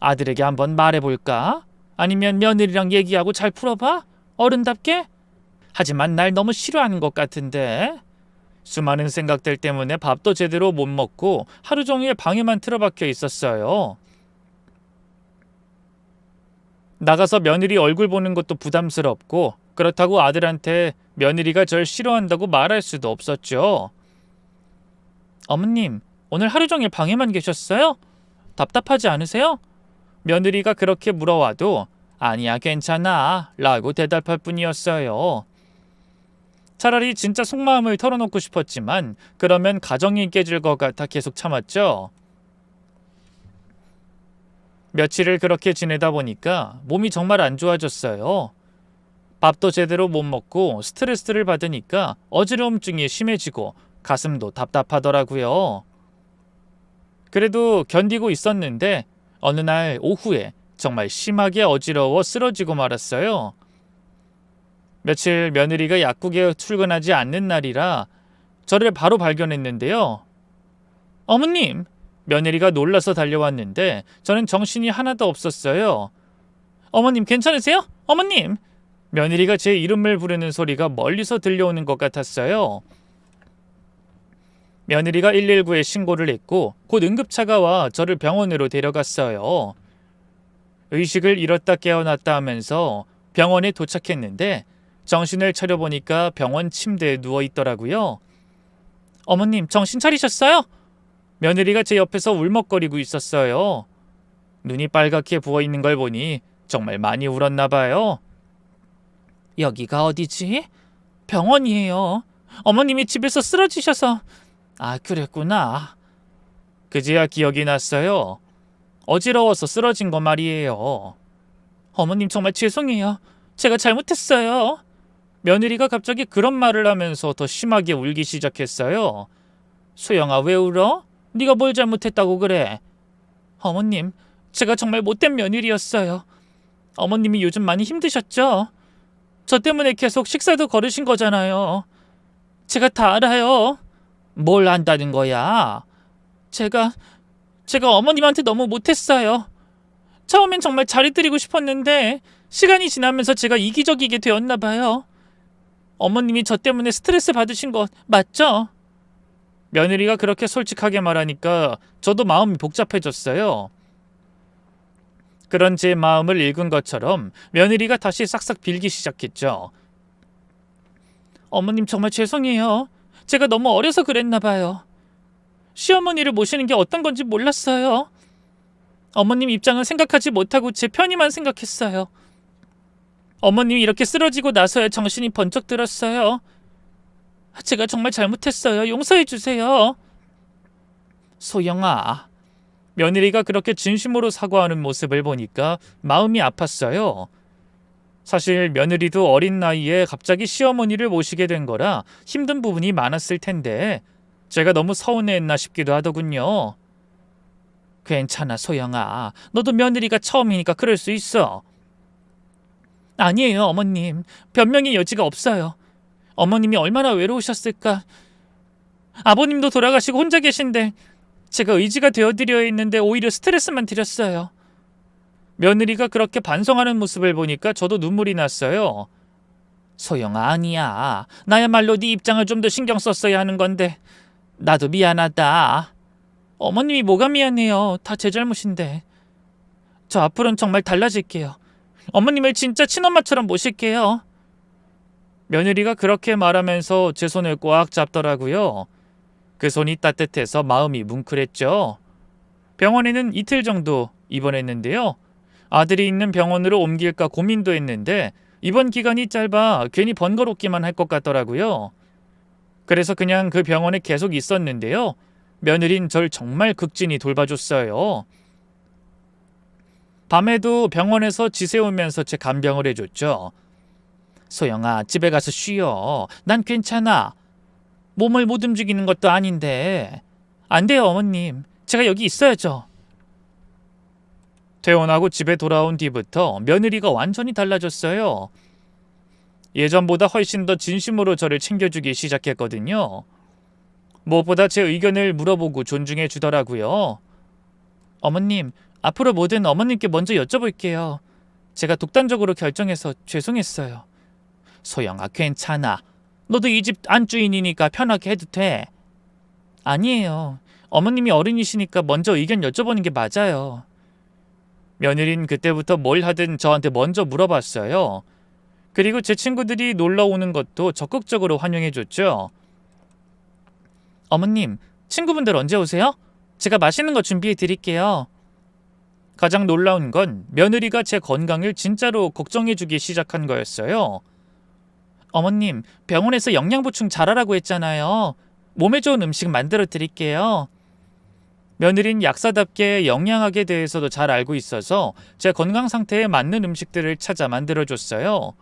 Speaker 1: 아들에게 한번 말해볼까? 아니면 며느리랑 얘기하고 잘 풀어봐? 어른답게? 하지만 날 너무 싫어하는 것 같은데. 수많은 생각들 때문에 밥도 제대로 못 먹고 하루 종일 방에만 틀어박혀 있었어요. 나가서 며느리 얼굴 보는 것도 부담스럽고 그렇다고 아들한테 며느리가 절 싫어한다고 말할 수도 없었죠. 어머님, 오늘 하루 종일 방에만 계셨어요? 답답하지 않으세요? 며느리가 그렇게 물어와도 아니야 괜찮아 라고 대답할 뿐이었어요. 차라리 진짜 속마음을 털어놓고 싶었지만 그러면 가정이 깨질 것 같아 계속 참았죠. 며칠을 그렇게 지내다 보니까 몸이 정말 안 좋아졌어요. 밥도 제대로 못 먹고 스트레스를 받으니까 어지러움증이 심해지고 가슴도 답답하더라고요. 그래도 견디고 있었는데 어느 날 오후에 정말 심하게 어지러워 쓰러지고 말았어요. 며칠 며느리가 약국에 출근하지 않는 날이라 저를 바로 발견했는데요. 어머님! 며느리가 놀라서 달려왔는데 저는 정신이 하나도 없었어요. 어머님 괜찮으세요? 어머님! 며느리가 제 이름을 부르는 소리가 멀리서 들려오는 것 같았어요. 며느리가 119에 신고를 했고 곧 응급차가 와 저를 병원으로 데려갔어요. 의식을 잃었다 깨어났다 하면서 병원에 도착했는데 정신을 차려보니까 병원 침대에 누워있더라고요. 어머님 정신 차리셨어요? 며느리가 제 옆에서 울먹거리고 있었어요. 눈이 빨갛게 부어있는 걸 보니 정말 많이 울었나 봐요. 여기가 어디지? 병원이에요. 어머님이 집에서 쓰러지셔서. 아, 그랬구나. 그제야 기억이 났어요. 어지러워서 쓰러진 거 말이에요. 어머님 정말 죄송해요. 제가 잘못했어요. 며느리가 갑자기 그런 말을 하면서 더 심하게 울기 시작했어요. 소영아 왜 울어? 네가 뭘 잘못했다고 그래? 어머님, 제가 정말 못된 며느리였어요. 어머님이 요즘 많이 힘드셨죠? 저 때문에 계속 식사도 거르신 거잖아요. 제가 다 알아요. 뭘 안다는 거야? 제가 어머님한테 너무 못했어요. 처음엔 정말 잘해드리고 싶었는데 시간이 지나면서 제가 이기적이게 되었나 봐요. 어머님이 저 때문에 스트레스 받으신 거 맞죠? 며느리가 그렇게 솔직하게 말하니까 저도 마음이 복잡해졌어요. 그런 제 마음을 읽은 것처럼 며느리가 다시 싹싹 빌기 시작했죠. 어머님 정말 죄송해요. 제가 너무 어려서 그랬나 봐요. 시어머니를 모시는 게 어떤 건지 몰랐어요. 어머님 입장을 생각하지 못하고 제 편의만 생각했어요. 어머님이 이렇게 쓰러지고 나서야 정신이 번쩍 들었어요. 제가 정말 잘못했어요. 용서해 주세요. 소영아, 며느리가 그렇게 진심으로 사과하는 모습을 보니까 마음이 아팠어요. 사실 며느리도 어린 나이에 갑자기 시어머니를 모시게 된 거라 힘든 부분이 많았을 텐데 제가 너무 서운해했나 싶기도 하더군요. 괜찮아, 소영아. 너도 며느리가 처음이니까 그럴 수 있어. 아니에요, 어머님. 변명의 여지가 없어요. 어머님이 얼마나 외로우셨을까. 아버님도 돌아가시고 혼자 계신데 제가 의지가 되어드려야 했는데 오히려 스트레스만 드렸어요. 며느리가 그렇게 반성하는 모습을 보니까 저도 눈물이 났어요. 소영아, 아니야. 나야말로 네 입장을 좀 더 신경 썼어야 하는 건데 나도 미안하다. 어머님이 뭐가 미안해요. 다 제 잘못인데. 저 앞으로는 정말 달라질게요. 어머님을 진짜 친엄마처럼 모실게요. 며느리가 그렇게 말하면서 제 손을 꽉 잡더라고요. 그 손이 따뜻해서 마음이 뭉클했죠. 병원에는 이틀 정도 입원했는데요. 아들이 있는 병원으로 옮길까 고민도 했는데 입원 기간이 짧아 괜히 번거롭기만 할 것 같더라고요. 그래서 그냥 그 병원에 계속 있었는데요. 며느린 절 정말 극진히 돌봐줬어요. 밤에도 병원에서 지새우면서 제 간병을 해줬죠. 소영아, 집에 가서 쉬어. 난 괜찮아. 몸을 못 움직이는 것도 아닌데. 안 돼요, 어머님. 제가 여기 있어야죠. 퇴원하고 집에 돌아온 뒤부터 며느리가 완전히 달라졌어요. 예전보다 훨씬 더 진심으로 저를 챙겨주기 시작했거든요. 무엇보다 제 의견을 물어보고 존중해 주더라고요. 어머님, 앞으로 뭐든 어머님께 먼저 여쭤볼게요. 제가 독단적으로 결정해서 죄송했어요. 소영아, 괜찮아. 너도 이 집 안주인이니까 편하게 해도 돼. 아니에요. 어머님이 어른이시니까 먼저 의견 여쭤보는 게 맞아요. 며느린 그때부터 뭘 하든 저한테 먼저 물어봤어요. 그리고 제 친구들이 놀러 오는 것도 적극적으로 환영해줬죠. 어머님, 친구분들 언제 오세요? 제가 맛있는 거 준비해 드릴게요. 가장 놀라운 건 며느리가 제 건강을 진짜로 걱정해주기 시작한 거였어요. 어머님, 병원에서 영양 보충 잘하라고 했잖아요. 몸에 좋은 음식 만들어 드릴게요. 며느린 약사답게 영양학에 대해서도 잘 알고 있어서 제 건강 상태에 맞는 음식들을 찾아 만들어줬어요.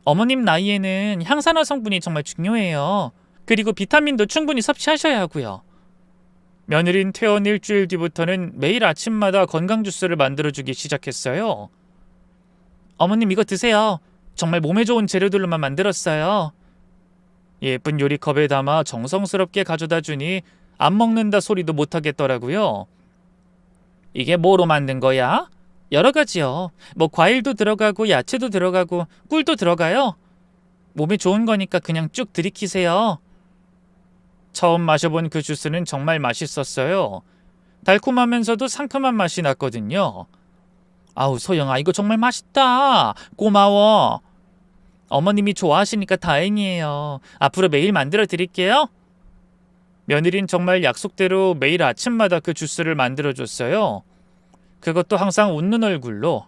Speaker 1: 어머님 나이에는 항산화 성분이 정말 중요해요. 그리고 비타민도 충분히 섭취하셔야 하고요. 며느린 퇴원 일주일 뒤부터는 매일 아침마다 건강 주스를 만들어주기 시작했어요. 어머님, 이거 드세요. 정말 몸에 좋은 재료들로만 만들었어요. 예쁜 요리컵에 담아 정성스럽게 가져다 주니 안 먹는다 소리도 못하겠더라고요. 이게 뭐로 만든 거야? 여러 가지요. 뭐 과일도 들어가고 야채도 들어가고 꿀도 들어가요. 몸에 좋은 거니까 그냥 쭉 들이키세요. 처음 마셔본 그 주스는 정말 맛있었어요. 달콤하면서도 상큼한 맛이 났거든요. 아우, 소영아, 이거 정말 맛있다. 고마워. 어머님이 좋아하시니까 다행이에요. 앞으로 매일 만들어 드릴게요. 며느린 정말 약속대로 매일 아침마다 그 주스를 만들어줬어요. 그것도 항상 웃는 얼굴로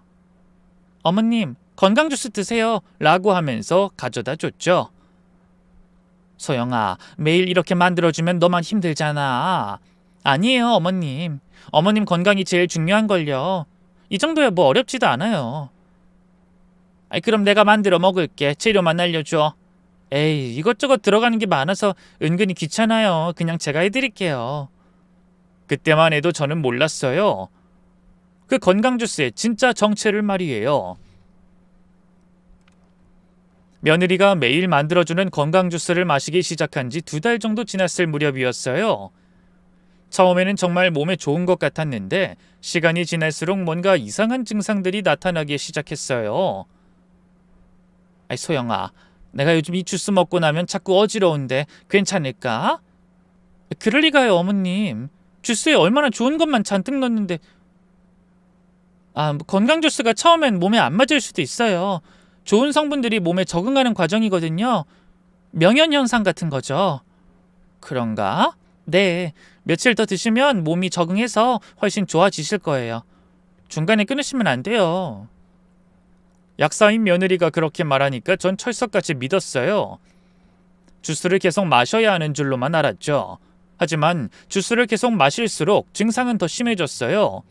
Speaker 1: 어머님, 건강 주스 드세요 라고 하면서 가져다 줬죠. 소영아, 매일 이렇게 만들어주면 너만 힘들잖아. 아니에요, 어머님. 어머님 건강이 제일 중요한걸요. 이 정도야 뭐 어렵지도 않아요. 그럼 내가 만들어 먹을게. 재료만 알려줘. 에이, 이것저것 들어가는 게 많아서 은근히 귀찮아요. 그냥 제가 해드릴게요. 그때만 해도 저는 몰랐어요. 그 건강 주스의 진짜 정체를 말이에요. 며느리가 매일 만들어주는 건강 주스를 마시기 시작한 지 2달 정도 지났을 무렵이었어요. 처음에는 정말 몸에 좋은 것 같았는데 시간이 지날수록 뭔가 이상한 증상들이 나타나기 시작했어요. 소영아, 내가 요즘 이 주스 먹고 나면 자꾸 어지러운데 괜찮을까? 그럴 리가요, 어머님. 주스에 얼마나 좋은 것만 잔뜩 넣는데. 건강 주스가 처음엔 몸에 안 맞을 수도 있어요. 좋은 성분들이 몸에 적응하는 과정이거든요. 명현 현상 같은 거죠. 그런가? 네, 며칠 더 드시면 몸이 적응해서 훨씬 좋아지실 거예요. 중간에 끊으시면 안 돼요. 약사인 며느리가 그렇게 말하니까 전 철석같이 믿었어요. 주스를 계속 마셔야 하는 줄로만 알았죠. 하지만 주스를 계속 마실수록 증상은 더 심해졌어요.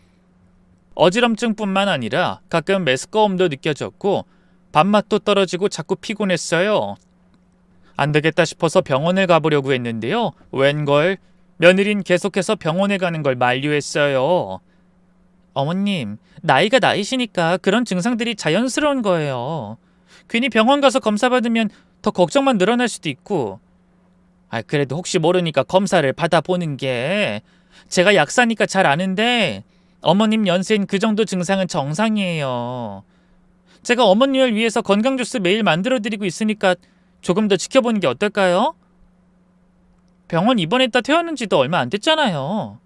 Speaker 1: 어지럼증뿐만 아니라 가끔 메스꺼움도 느껴졌고 밥맛도 떨어지고 자꾸 피곤했어요. 안 되겠다 싶어서 병원을 가보려고 했는데요. 웬걸 며느린 계속해서 병원에 가는 걸 만류했어요. 어머님, 나이가 나이시니까 그런 증상들이 자연스러운 거예요. 괜히 병원 가서 검사 받으면 더 걱정만 늘어날 수도 있고. 그래도 혹시 모르니까 검사를 받아보는 게. 제가 약사니까 잘 아는데 어머님 연세인 그 정도 증상은 정상이에요. 제가 어머님을 위해서 건강 주스 매일 만들어드리고 있으니까 조금 더 지켜보는 게 어떨까요? 병원 입원했다 퇴원한 지도 얼마 안 됐잖아요.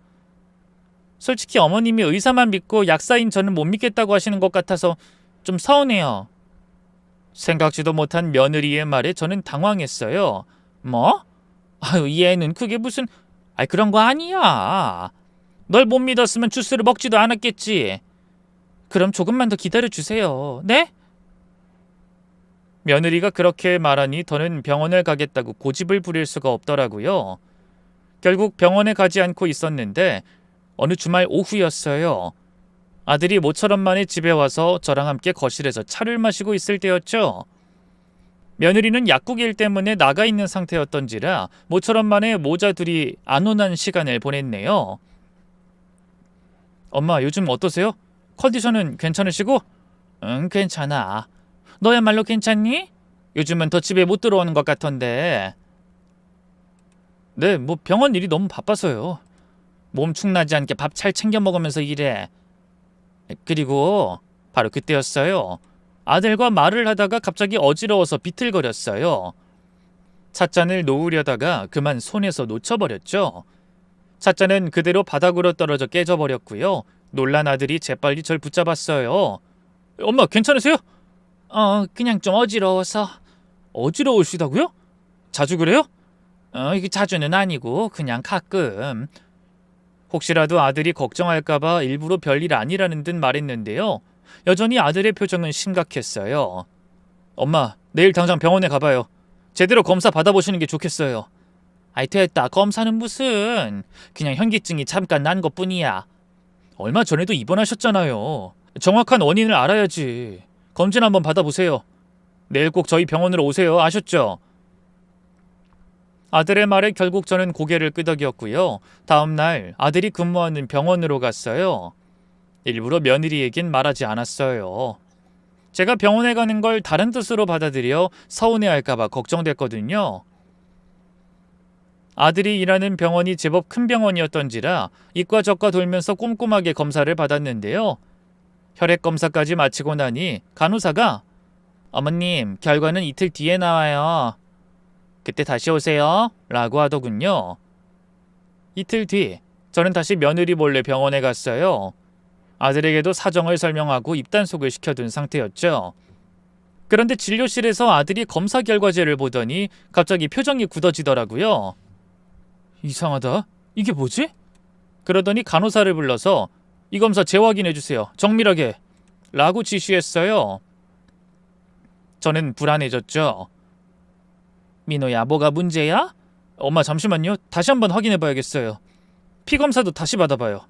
Speaker 1: 솔직히 어머님이 의사만 믿고 약사인 저는 못 믿겠다고 하시는 것 같아서 좀 서운해요. 생각지도 못한 며느리의 말에 저는 당황했어요. 뭐? 얘는 그게 무슨... 그런 거 아니야. 널 못 믿었으면 주스를 먹지도 않았겠지. 그럼 조금만 더 기다려주세요. 네? 며느리가 그렇게 말하니 더는 병원을 가겠다고 고집을 부릴 수가 없더라고요. 결국 병원에 가지 않고 있었는데 어느 주말 오후였어요. 아들이 모처럼 만에 집에 와서 저랑 함께 거실에서 차를 마시고 있을 때였죠. 며느리는 약국 일 때문에 나가 있는 상태였던지라 모처럼 만에 모자둘이 안온한 시간을 보냈네요. 엄마, 요즘 어떠세요? 컨디션은 괜찮으시고? 응, 괜찮아. 너야말로 괜찮니? 요즘은 더 집에 못 들어오는 것 같던데. 네, 병원 일이 너무 바빠서요. 몸 축나지 않게 밥 잘 챙겨 먹으면서 일해. 그리고 바로 그때였어요. 아들과 말을 하다가 갑자기 어지러워서 비틀거렸어요. 찻잔을 놓으려다가 그만 손에서 놓쳐버렸죠. 찻잔은 그대로 바닥으로 떨어져 깨져버렸고요. 놀란 아들이 재빨리 절 붙잡았어요. 엄마, 괜찮으세요? 그냥 좀 어지러워서. 어지러우시다고요? 자주 그래요? 이게 자주는 아니고 그냥 가끔. 혹시라도 아들이 걱정할까봐 일부러 별일 아니라는 듯 말했는데요. 여전히 아들의 표정은 심각했어요. 엄마, 내일 당장 병원에 가봐요. 제대로 검사 받아보시는 게 좋겠어요. 됐다. 검사는 무슨. 그냥 현기증이 잠깐 난 것뿐이야. 얼마 전에도 입원하셨잖아요. 정확한 원인을 알아야지. 검진 한번 받아보세요. 내일 꼭 저희 병원으로 오세요. 아셨죠? 아들의 말에 결국 저는 고개를 끄덕였고요. 다음 날 아들이 근무하는 병원으로 갔어요. 일부러 며느리에겐 말하지 않았어요. 제가 병원에 가는 걸 다른 뜻으로 받아들여 서운해할까봐 걱정됐거든요. 아들이 일하는 병원이 제법 큰 병원이었던지라 이과 저과 돌면서 꼼꼼하게 검사를 받았는데요. 혈액 검사까지 마치고 나니 간호사가 어머님, 결과는 이틀 뒤에 나와요. 그때 다시 오세요. 라고 하더군요. 이틀 뒤 저는 다시 며느리 몰래 병원에 갔어요. 아들에게도 사정을 설명하고 입단속을 시켜둔 상태였죠. 그런데 진료실에서 아들이 검사 결과지를 보더니 갑자기 표정이 굳어지더라고요. 이상하다. 이게 뭐지? 그러더니 간호사를 불러서 이 검사 재확인해주세요. 정밀하게. 라고 지시했어요. 저는 불안해졌죠. 민호야, 뭐가 문제야? 엄마, 잠시만요. 다시 한번 확인해봐야겠어요. 피검사도 다시 받아봐요.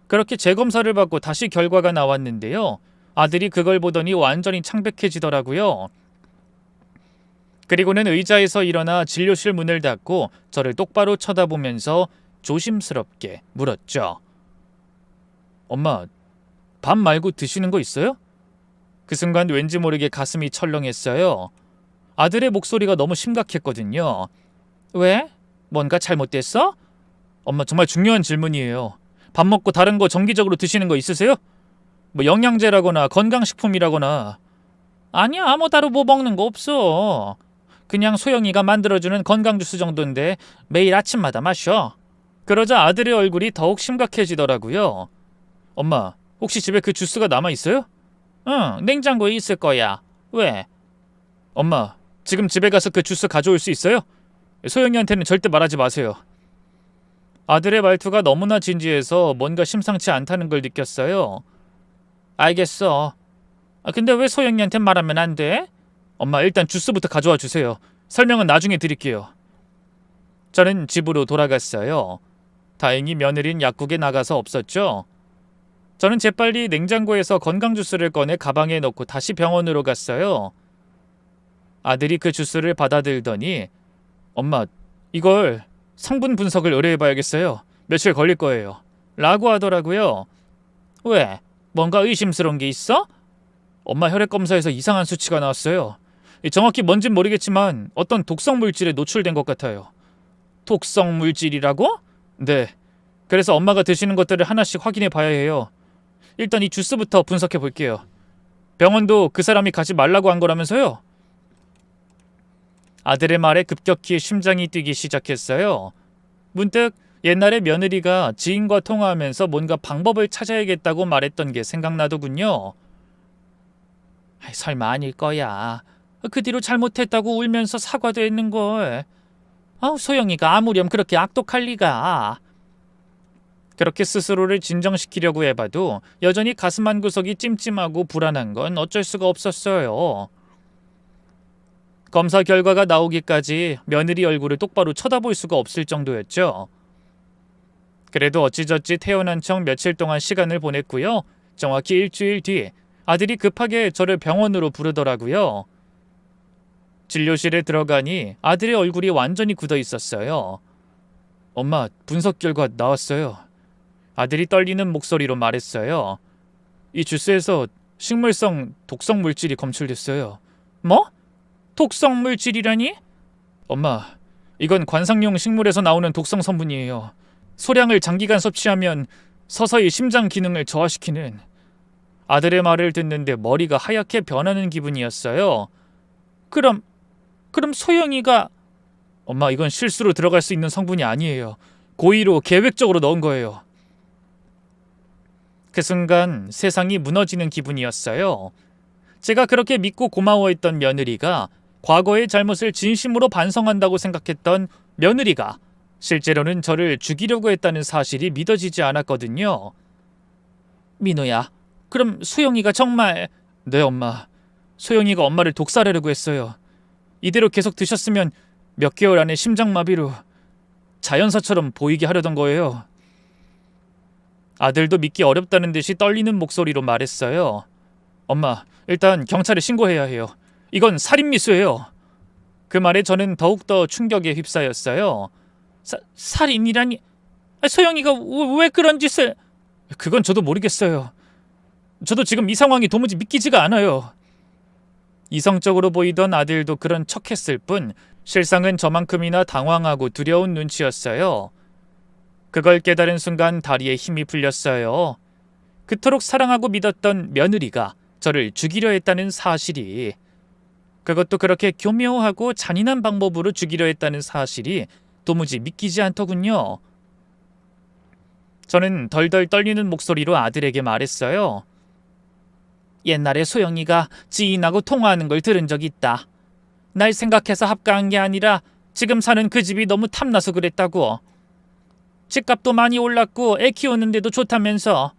Speaker 1: 그렇게 재검사를 받고 다시 결과가 나왔는데요. 아들이 그걸 보더니 완전히 창백해지더라고요. 그리고는 의자에서 일어나 진료실 문을 닫고 저를 똑바로 쳐다보면서 조심스럽게 물었죠. 엄마, 밥 말고 드시는 거 있어요? 그 순간 왠지 모르게 가슴이 철렁했어요. 아들의 목소리가 너무 심각했거든요. 왜? 뭔가 잘못됐어? 엄마, 정말 중요한 질문이에요. 밥 먹고 다른 거 정기적으로 드시는 거 있으세요? 영양제라거나 건강식품이라거나. 아니야, 따로 뭐 먹는 거 없어. 그냥 소영이가 만들어주는 건강주스 정도인데 매일 아침마다 마셔. 그러자 아들의 얼굴이 더욱 심각해지더라고요. 엄마, 혹시 집에 그 주스가 남아있어요? 응, 냉장고에 있을 거야. 왜? 엄마, 지금 집에 가서 그 주스 가져올 수 있어요? 소영이한테는 절대 말하지 마세요. 아들의 말투가 너무나 진지해서 뭔가 심상치 않다는 걸 느꼈어요. 알겠어. 근데 왜 소영이한테 말하면 안 돼? 엄마, 일단 주스부터 가져와 주세요. 설명은 나중에 드릴게요. 저는 집으로 돌아갔어요. 다행히 며느리는 약국에 나가서 없었죠. 저는 재빨리 냉장고에서 건강주스를 꺼내 가방에 넣고 다시 병원으로 갔어요. 아들이 그 주스를 받아들더니 엄마, 이걸 성분 분석을 의뢰해봐야겠어요. 며칠 걸릴 거예요. 라고 하더라고요. 왜? 뭔가 의심스러운 게 있어? 엄마 혈액 검사에서 이상한 수치가 나왔어요. 정확히 뭔진 모르겠지만 어떤 독성 물질에 노출된 것 같아요. 독성 물질이라고? 네. 그래서 엄마가 드시는 것들을 하나씩 확인해 봐야 해요. 일단 이 주스부터 분석해 볼게요. 병원도 그 사람이 가지 말라고 한 거라면서요? 아들의 말에 급격히 심장이 뛰기 시작했어요. 문득 옛날에 며느리가 지인과 통화하면서 뭔가 방법을 찾아야겠다고 말했던 게 생각나더군요. 설마 아닐 거야. 그 뒤로 잘못했다고 울면서 사과도 했는걸. 소영이가 아무렴 그렇게 악독할 리가. 그렇게 스스로를 진정시키려고 해봐도 여전히 가슴 한구석이 찜찜하고 불안한 건 어쩔 수가 없었어요. 검사 결과가 나오기까지 며느리 얼굴을 똑바로 쳐다볼 수가 없을 정도였죠. 그래도 어찌저찌 태어난 척 며칠 동안 시간을 보냈고요. 정확히 일주일 뒤 아들이 급하게 저를 병원으로 부르더라고요. 진료실에 들어가니 아들의 얼굴이 완전히 굳어 있었어요. 엄마, 분석 결과 나왔어요. 아들이 떨리는 목소리로 말했어요. 이 주스에서 식물성 독성 물질이 검출됐어요. 뭐? 독성 물질이라니? 엄마, 이건 관상용 식물에서 나오는 독성 성분이에요. 소량을 장기간 섭취하면 서서히 심장 기능을 저하시키는. 아들의 말을 듣는데 머리가 하얗게 변하는 기분이었어요. 그럼 소영이가... 엄마, 이건 실수로 들어갈 수 있는 성분이 아니에요. 고의로 계획적으로 넣은 거예요. 그 순간 세상이 무너지는 기분이었어요. 제가 그렇게 믿고 고마워했던 며느리가, 과거의 잘못을 진심으로 반성한다고 생각했던 며느리가 실제로는 저를 죽이려고 했다는 사실이 믿어지지 않았거든요. 민호야, 그럼 소영이가 정말... 네, 엄마. 소영이가 엄마를 독살하려고 했어요. 이대로 계속 드셨으면 몇 개월 안에 심장마비로 자연사처럼 보이게 하려던 거예요. 아들도 믿기 어렵다는 듯이 떨리는 목소리로 말했어요. 엄마, 일단 경찰에 신고해야 해요. 이건 살인미수예요. 그 말에 저는 더욱더 충격에 휩싸였어요. 살인이라니... 소영이가 왜 그런 짓을... 그건 저도 모르겠어요. 저도 지금 이 상황이 도무지 믿기지가 않아요. 이성적으로 보이던 아들도 그런 척했을 뿐 실상은 저만큼이나 당황하고 두려운 눈치였어요. 그걸 깨달은 순간 다리에 힘이 풀렸어요. 그토록 사랑하고 믿었던 며느리가 저를 죽이려 했다는 사실이, 그것도 그렇게 교묘하고 잔인한 방법으로 죽이려 했다는 사실이 도무지 믿기지 않더군요. 저는 덜덜 떨리는 목소리로 아들에게 말했어요. 옛날에 소영이가 지인하고 통화하는 걸 들은 적이 있다. 날 생각해서 합가한 게 아니라 지금 사는 그 집이 너무 탐나서 그랬다고. 집값도 많이 올랐고 애 키우는데도 좋다면서.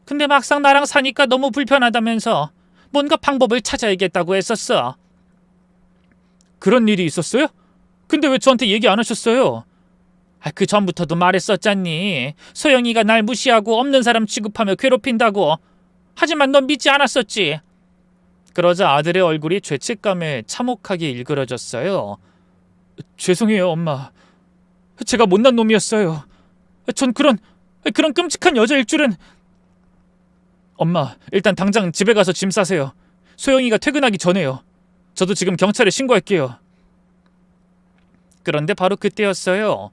Speaker 1: 근데 막상 나랑 사니까 너무 불편하다면서 뭔가 방법을 찾아야겠다고 했었어. 그런 일이 있었어요? 근데 왜 저한테 얘기 안 하셨어요? 그 전부터도 말했었잖니. 소영이가 날 무시하고 없는 사람 취급하며 괴롭힌다고. 하지만 넌 믿지 않았었지. 그러자 아들의 얼굴이 죄책감에 참혹하게 일그러졌어요. 죄송해요, 엄마. 제가 못난 놈이었어요. 전 그런 끔찍한 여자일 줄은... 엄마, 일단 당장 집에 가서 짐 싸세요. 소영이가 퇴근하기 전에요. 저도 지금 경찰에 신고할게요. 그런데 바로 그때였어요.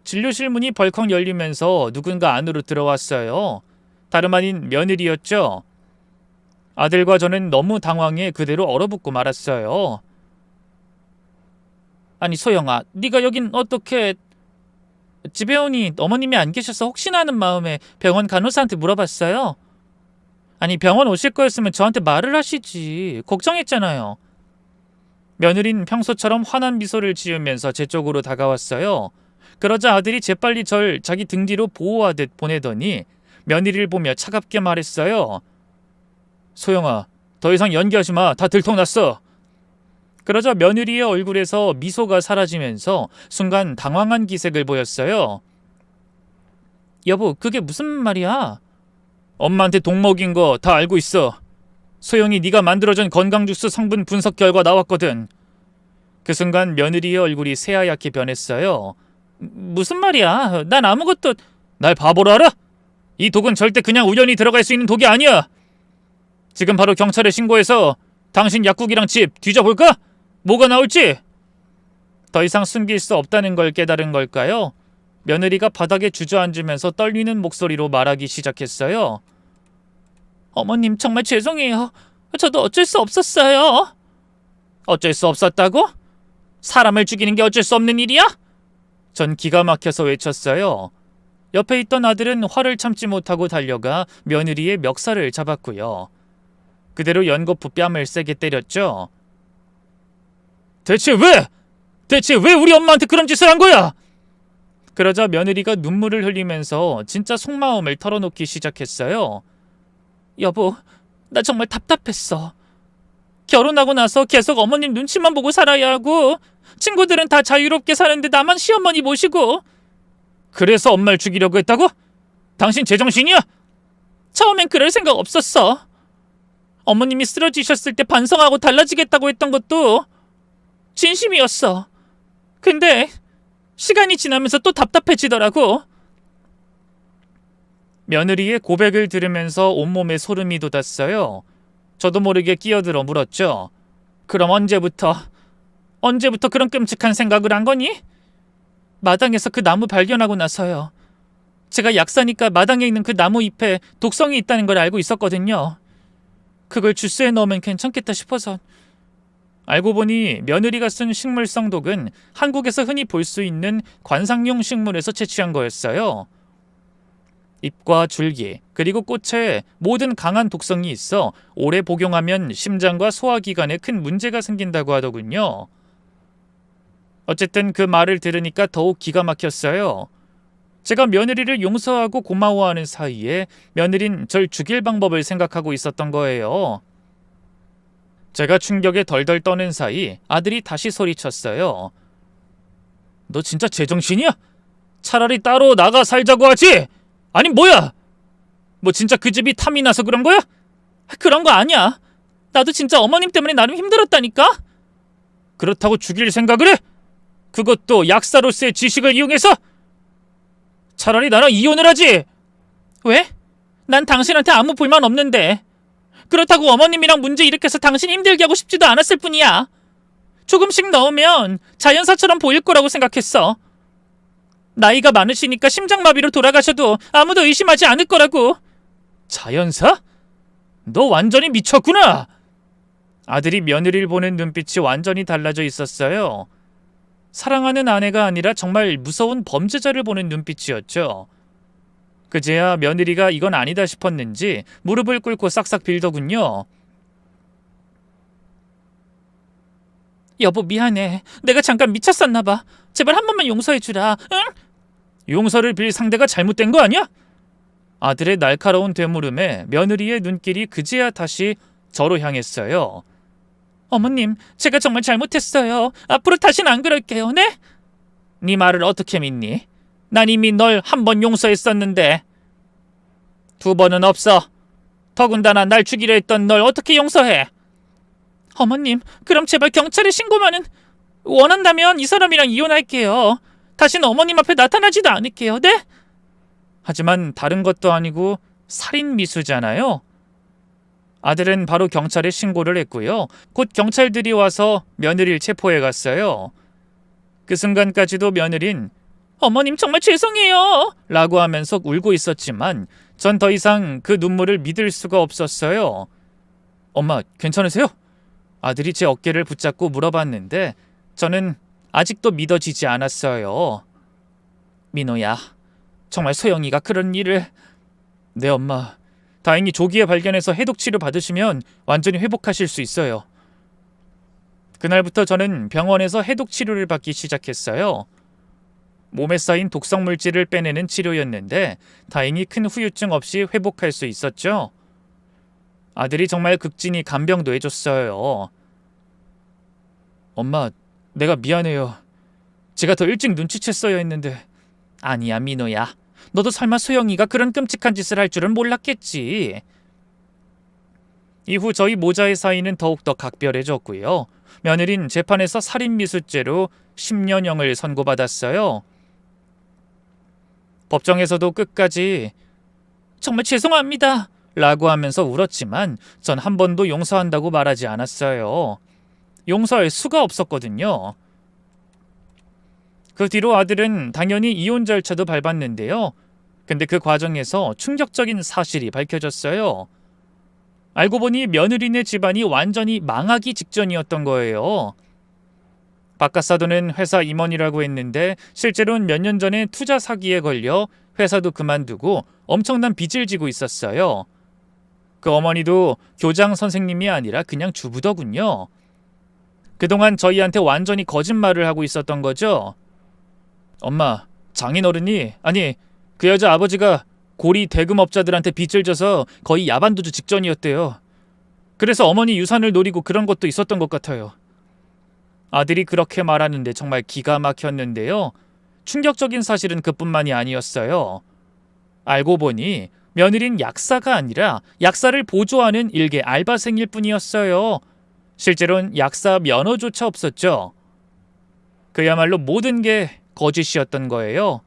Speaker 1: 진료실 문이 벌컥 열리면서 누군가 안으로 들어왔어요. 다름 아닌 며느리였죠. 아들과 저는 너무 당황해 그대로 얼어붙고 말았어요. 아니 소영아, 네가 여긴 어떻게... 집에 오니 어머님이 안 계셔서 혹시나 하는 마음에 병원 간호사한테 물어봤어요. 아니 병원 오실 거였으면 저한테 말을 하시지. 걱정했잖아요. 며느린 평소처럼 환한 미소를 지으면서 제 쪽으로 다가왔어요. 그러자 아들이 재빨리 절 자기 등 뒤로 보호하듯 보내더니 며느리를 보며 차갑게 말했어요. 소영아, 더 이상 연기하지 마. 다 들통났어. 그러자 며느리의 얼굴에서 미소가 사라지면서 순간 당황한 기색을 보였어요. 여보, 그게 무슨 말이야? 엄마한테 독 먹인 거 다 알고 있어. 소영이 네가 만들어준 건강주스 성분 분석 결과 나왔거든. 그 순간 며느리의 얼굴이 새하얗게 변했어요. 무슨 말이야? 난 아무것도... 날 바보로 알아? 이 독은 절대 그냥 우연히 들어갈 수 있는 독이 아니야. 지금 바로 경찰에 신고해서 당신 약국이랑 집 뒤져볼까? 뭐가 나올지. 더 이상 숨길 수 없다는 걸 깨달은 걸까요? 며느리가 바닥에 주저앉으면서 떨리는 목소리로 말하기 시작했어요. 어머님, 정말 죄송해요. 저도 어쩔 수 없었어요. 어쩔 수 없었다고? 사람을 죽이는 게 어쩔 수 없는 일이야? 전 기가 막혀서 외쳤어요. 옆에 있던 아들은 화를 참지 못하고 달려가 며느리의 멱살을 잡았고요. 그대로 연거푸 뺨을 세게 때렸죠. 대체 왜 우리 엄마한테 그런 짓을 한 거야? 그러자 며느리가 눈물을 흘리면서 진짜 속마음을 털어놓기 시작했어요. 여보, 나 정말 답답했어. 결혼하고 나서 계속 어머님 눈치만 보고 살아야 하고 친구들은 다 자유롭게 사는데 나만 시어머니 모시고. 그래서 엄마를 죽이려고 했다고? 당신 제정신이야? 처음엔 그럴 생각 없었어. 어머님이 쓰러지셨을 때 반성하고 달라지겠다고 했던 것도 진심이었어. 근데 시간이 지나면서 또 답답해지더라고. 며느리의 고백을 들으면서 온몸에 소름이 돋았어요. 저도 모르게 끼어들어 물었죠. 그럼 언제부터 그런 끔찍한 생각을 한 거니? 마당에서 그 나무 발견하고 나서요. 제가 약사니까 마당에 있는 그 나무 잎에 독성이 있다는 걸 알고 있었거든요. 그걸 주스에 넣으면 괜찮겠다 싶어서. 알고 보니 며느리가 쓴 식물성 독은 한국에서 흔히 볼 수 있는 관상용 식물에서 채취한 거였어요. 잎과 줄기, 그리고 꽃에 모든 강한 독성이 있어 오래 복용하면 심장과 소화기관에 큰 문제가 생긴다고 하더군요. 어쨌든 그 말을 들으니까 더욱 기가 막혔어요. 제가 며느리를 용서하고 고마워하는 사이에 며느린 절 죽일 방법을 생각하고 있었던 거예요. 제가 충격에 덜덜 떠는 사이 아들이 다시 소리쳤어요. 너 진짜 제정신이야? 차라리 따로 나가 살자고 하지! 아니 뭐야? 뭐 진짜 그 집이 탐이 나서 그런 거야? 그런 거 아니야. 나도 진짜 어머님 때문에 나름 힘들었다니까? 그렇다고 죽일 생각을 해? 그것도 약사로서의 지식을 이용해서? 차라리 나랑 이혼을 하지! 왜? 난 당신한테 아무 불만 없는데. 그렇다고 어머님이랑 문제 일으켜서 당신 힘들게 하고 싶지도 않았을 뿐이야. 조금씩 넣으면 자연사처럼 보일 거라고 생각했어. 나이가 많으시니까 심장마비로 돌아가셔도 아무도 의심하지 않을 거라고. 자연사? 너 완전히 미쳤구나! 아들이 며느리를 보는 눈빛이 완전히 달라져 있었어요. 사랑하는 아내가 아니라 정말 무서운 범죄자를 보는 눈빛이었죠. 그제야 며느리가 이건 아니다 싶었는지 무릎을 꿇고 싹싹 빌더군요. 여보, 미안해. 내가 잠깐 미쳤었나 봐. 제발 한 번만 용서해주라. 응? 용서를 빌 상대가 잘못된 거 아니야? 아들의 날카로운 되물음에 며느리의 눈길이 그제야 다시 저로 향했어요. 어머님, 제가 정말 잘못했어요. 앞으로 다신 안 그럴게요. 네? 네 말을 어떻게 믿니? 난 이미 널 한 번 용서했었는데. 두 번은 없어. 더군다나 날 죽이려 했던 널 어떻게 용서해? 어머님, 그럼 제발 경찰에 신고만은. 원한다면 이 사람이랑 이혼할게요. 다신 어머님 앞에 나타나지도 않을게요. 네? 하지만 다른 것도 아니고 살인 미수잖아요. 아들은 바로 경찰에 신고를 했고요. 곧 경찰들이 와서 며느리를 체포해 갔어요. 그 순간까지도 며느린 어머님 정말 죄송해요 라고 하면서 울고 있었지만 전 더 이상 그 눈물을 믿을 수가 없었어요. 엄마, 괜찮으세요? 아들이 제 어깨를 붙잡고 물어봤는데 저는 아직도 믿어지지 않았어요. 민호야, 정말 소영이가 그런 일을... 네 엄마, 다행히 조기에 발견해서 해독치료 받으시면 완전히 회복하실 수 있어요. 그날부터 저는 병원에서 해독치료를 받기 시작했어요. 몸에 쌓인 독성 물질을 빼내는 치료였는데 다행히 큰 후유증 없이 회복할 수 있었죠. 아들이 정말 극진히 간병도 해줬어요. 엄마, 내가 미안해요. 제가 더 일찍 눈치챘어야 했는데. 아니야, 민호야. 너도 설마 소영이가 그런 끔찍한 짓을 할 줄은 몰랐겠지. 이후 저희 모자의 사이는 더욱더 각별해졌고요. 며느린 재판에서 살인미수죄로 10년형을 선고받았어요. 법정에서도 끝까지 정말 죄송합니다 라고 하면서 울었지만 전 한 번도 용서한다고 말하지 않았어요. 용서할 수가 없었거든요. 그 뒤로 아들은 당연히 이혼 절차도 밟았는데요. 근데 그 과정에서 충격적인 사실이 밝혀졌어요. 알고 보니 며느리네 집안이 완전히 망하기 직전이었던 거예요. 박가사도는 회사 임원이라고 했는데 실제로는 몇 년 전에 투자 사기에 걸려 회사도 그만두고 엄청난 빚을 지고 있었어요. 그 어머니도 교장 선생님이 아니라 그냥 주부더군요. 그동안 저희한테 완전히 거짓말을 하고 있었던 거죠. 엄마, 장인어른이, 아니 그 여자 아버지가 고리 대금업자들한테 빚을 져서 거의 야반도주 직전이었대요. 그래서 어머니 유산을 노리고 그런 것도 있었던 것 같아요. 아들이 그렇게 말하는데 정말 기가 막혔는데요. 충격적인 사실은 그뿐만이 아니었어요. 알고 보니 며느린 약사가 아니라 약사를 보조하는 일개 알바생일 뿐이었어요. 실제로는 약사 면허조차 없었죠. 그야말로 모든 게 거짓이었던 거예요.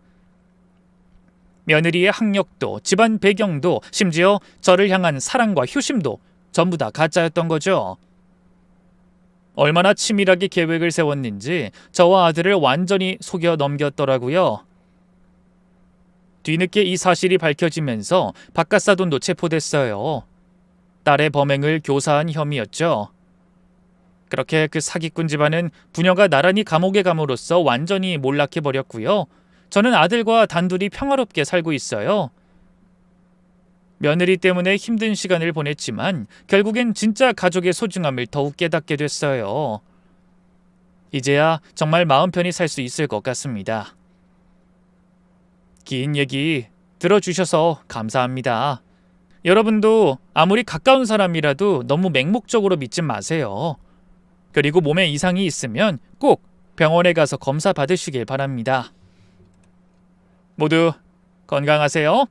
Speaker 1: 며느리의 학력도, 집안 배경도, 심지어 저를 향한 사랑과 효심도 전부 다 가짜였던 거죠. 얼마나 치밀하게 계획을 세웠는지 저와 아들을 완전히 속여 넘겼더라고요. 뒤늦게 이 사실이 밝혀지면서 박가사돈도 체포됐어요. 딸의 범행을 교사한 혐의였죠. 그렇게 그 사기꾼 집안은 부녀가 나란히 감옥에 감으로써 완전히 몰락해버렸고요. 저는 아들과 단둘이 평화롭게 살고 있어요. 며느리 때문에 힘든 시간을 보냈지만 결국엔 진짜 가족의 소중함을 더욱 깨닫게 됐어요. 이제야 정말 마음 편히 살 수 있을 것 같습니다. 긴 얘기 들어주셔서 감사합니다. 여러분도 아무리 가까운 사람이라도 너무 맹목적으로 믿지 마세요. 그리고 몸에 이상이 있으면 꼭 병원에 가서 검사 받으시길 바랍니다. 모두 건강하세요.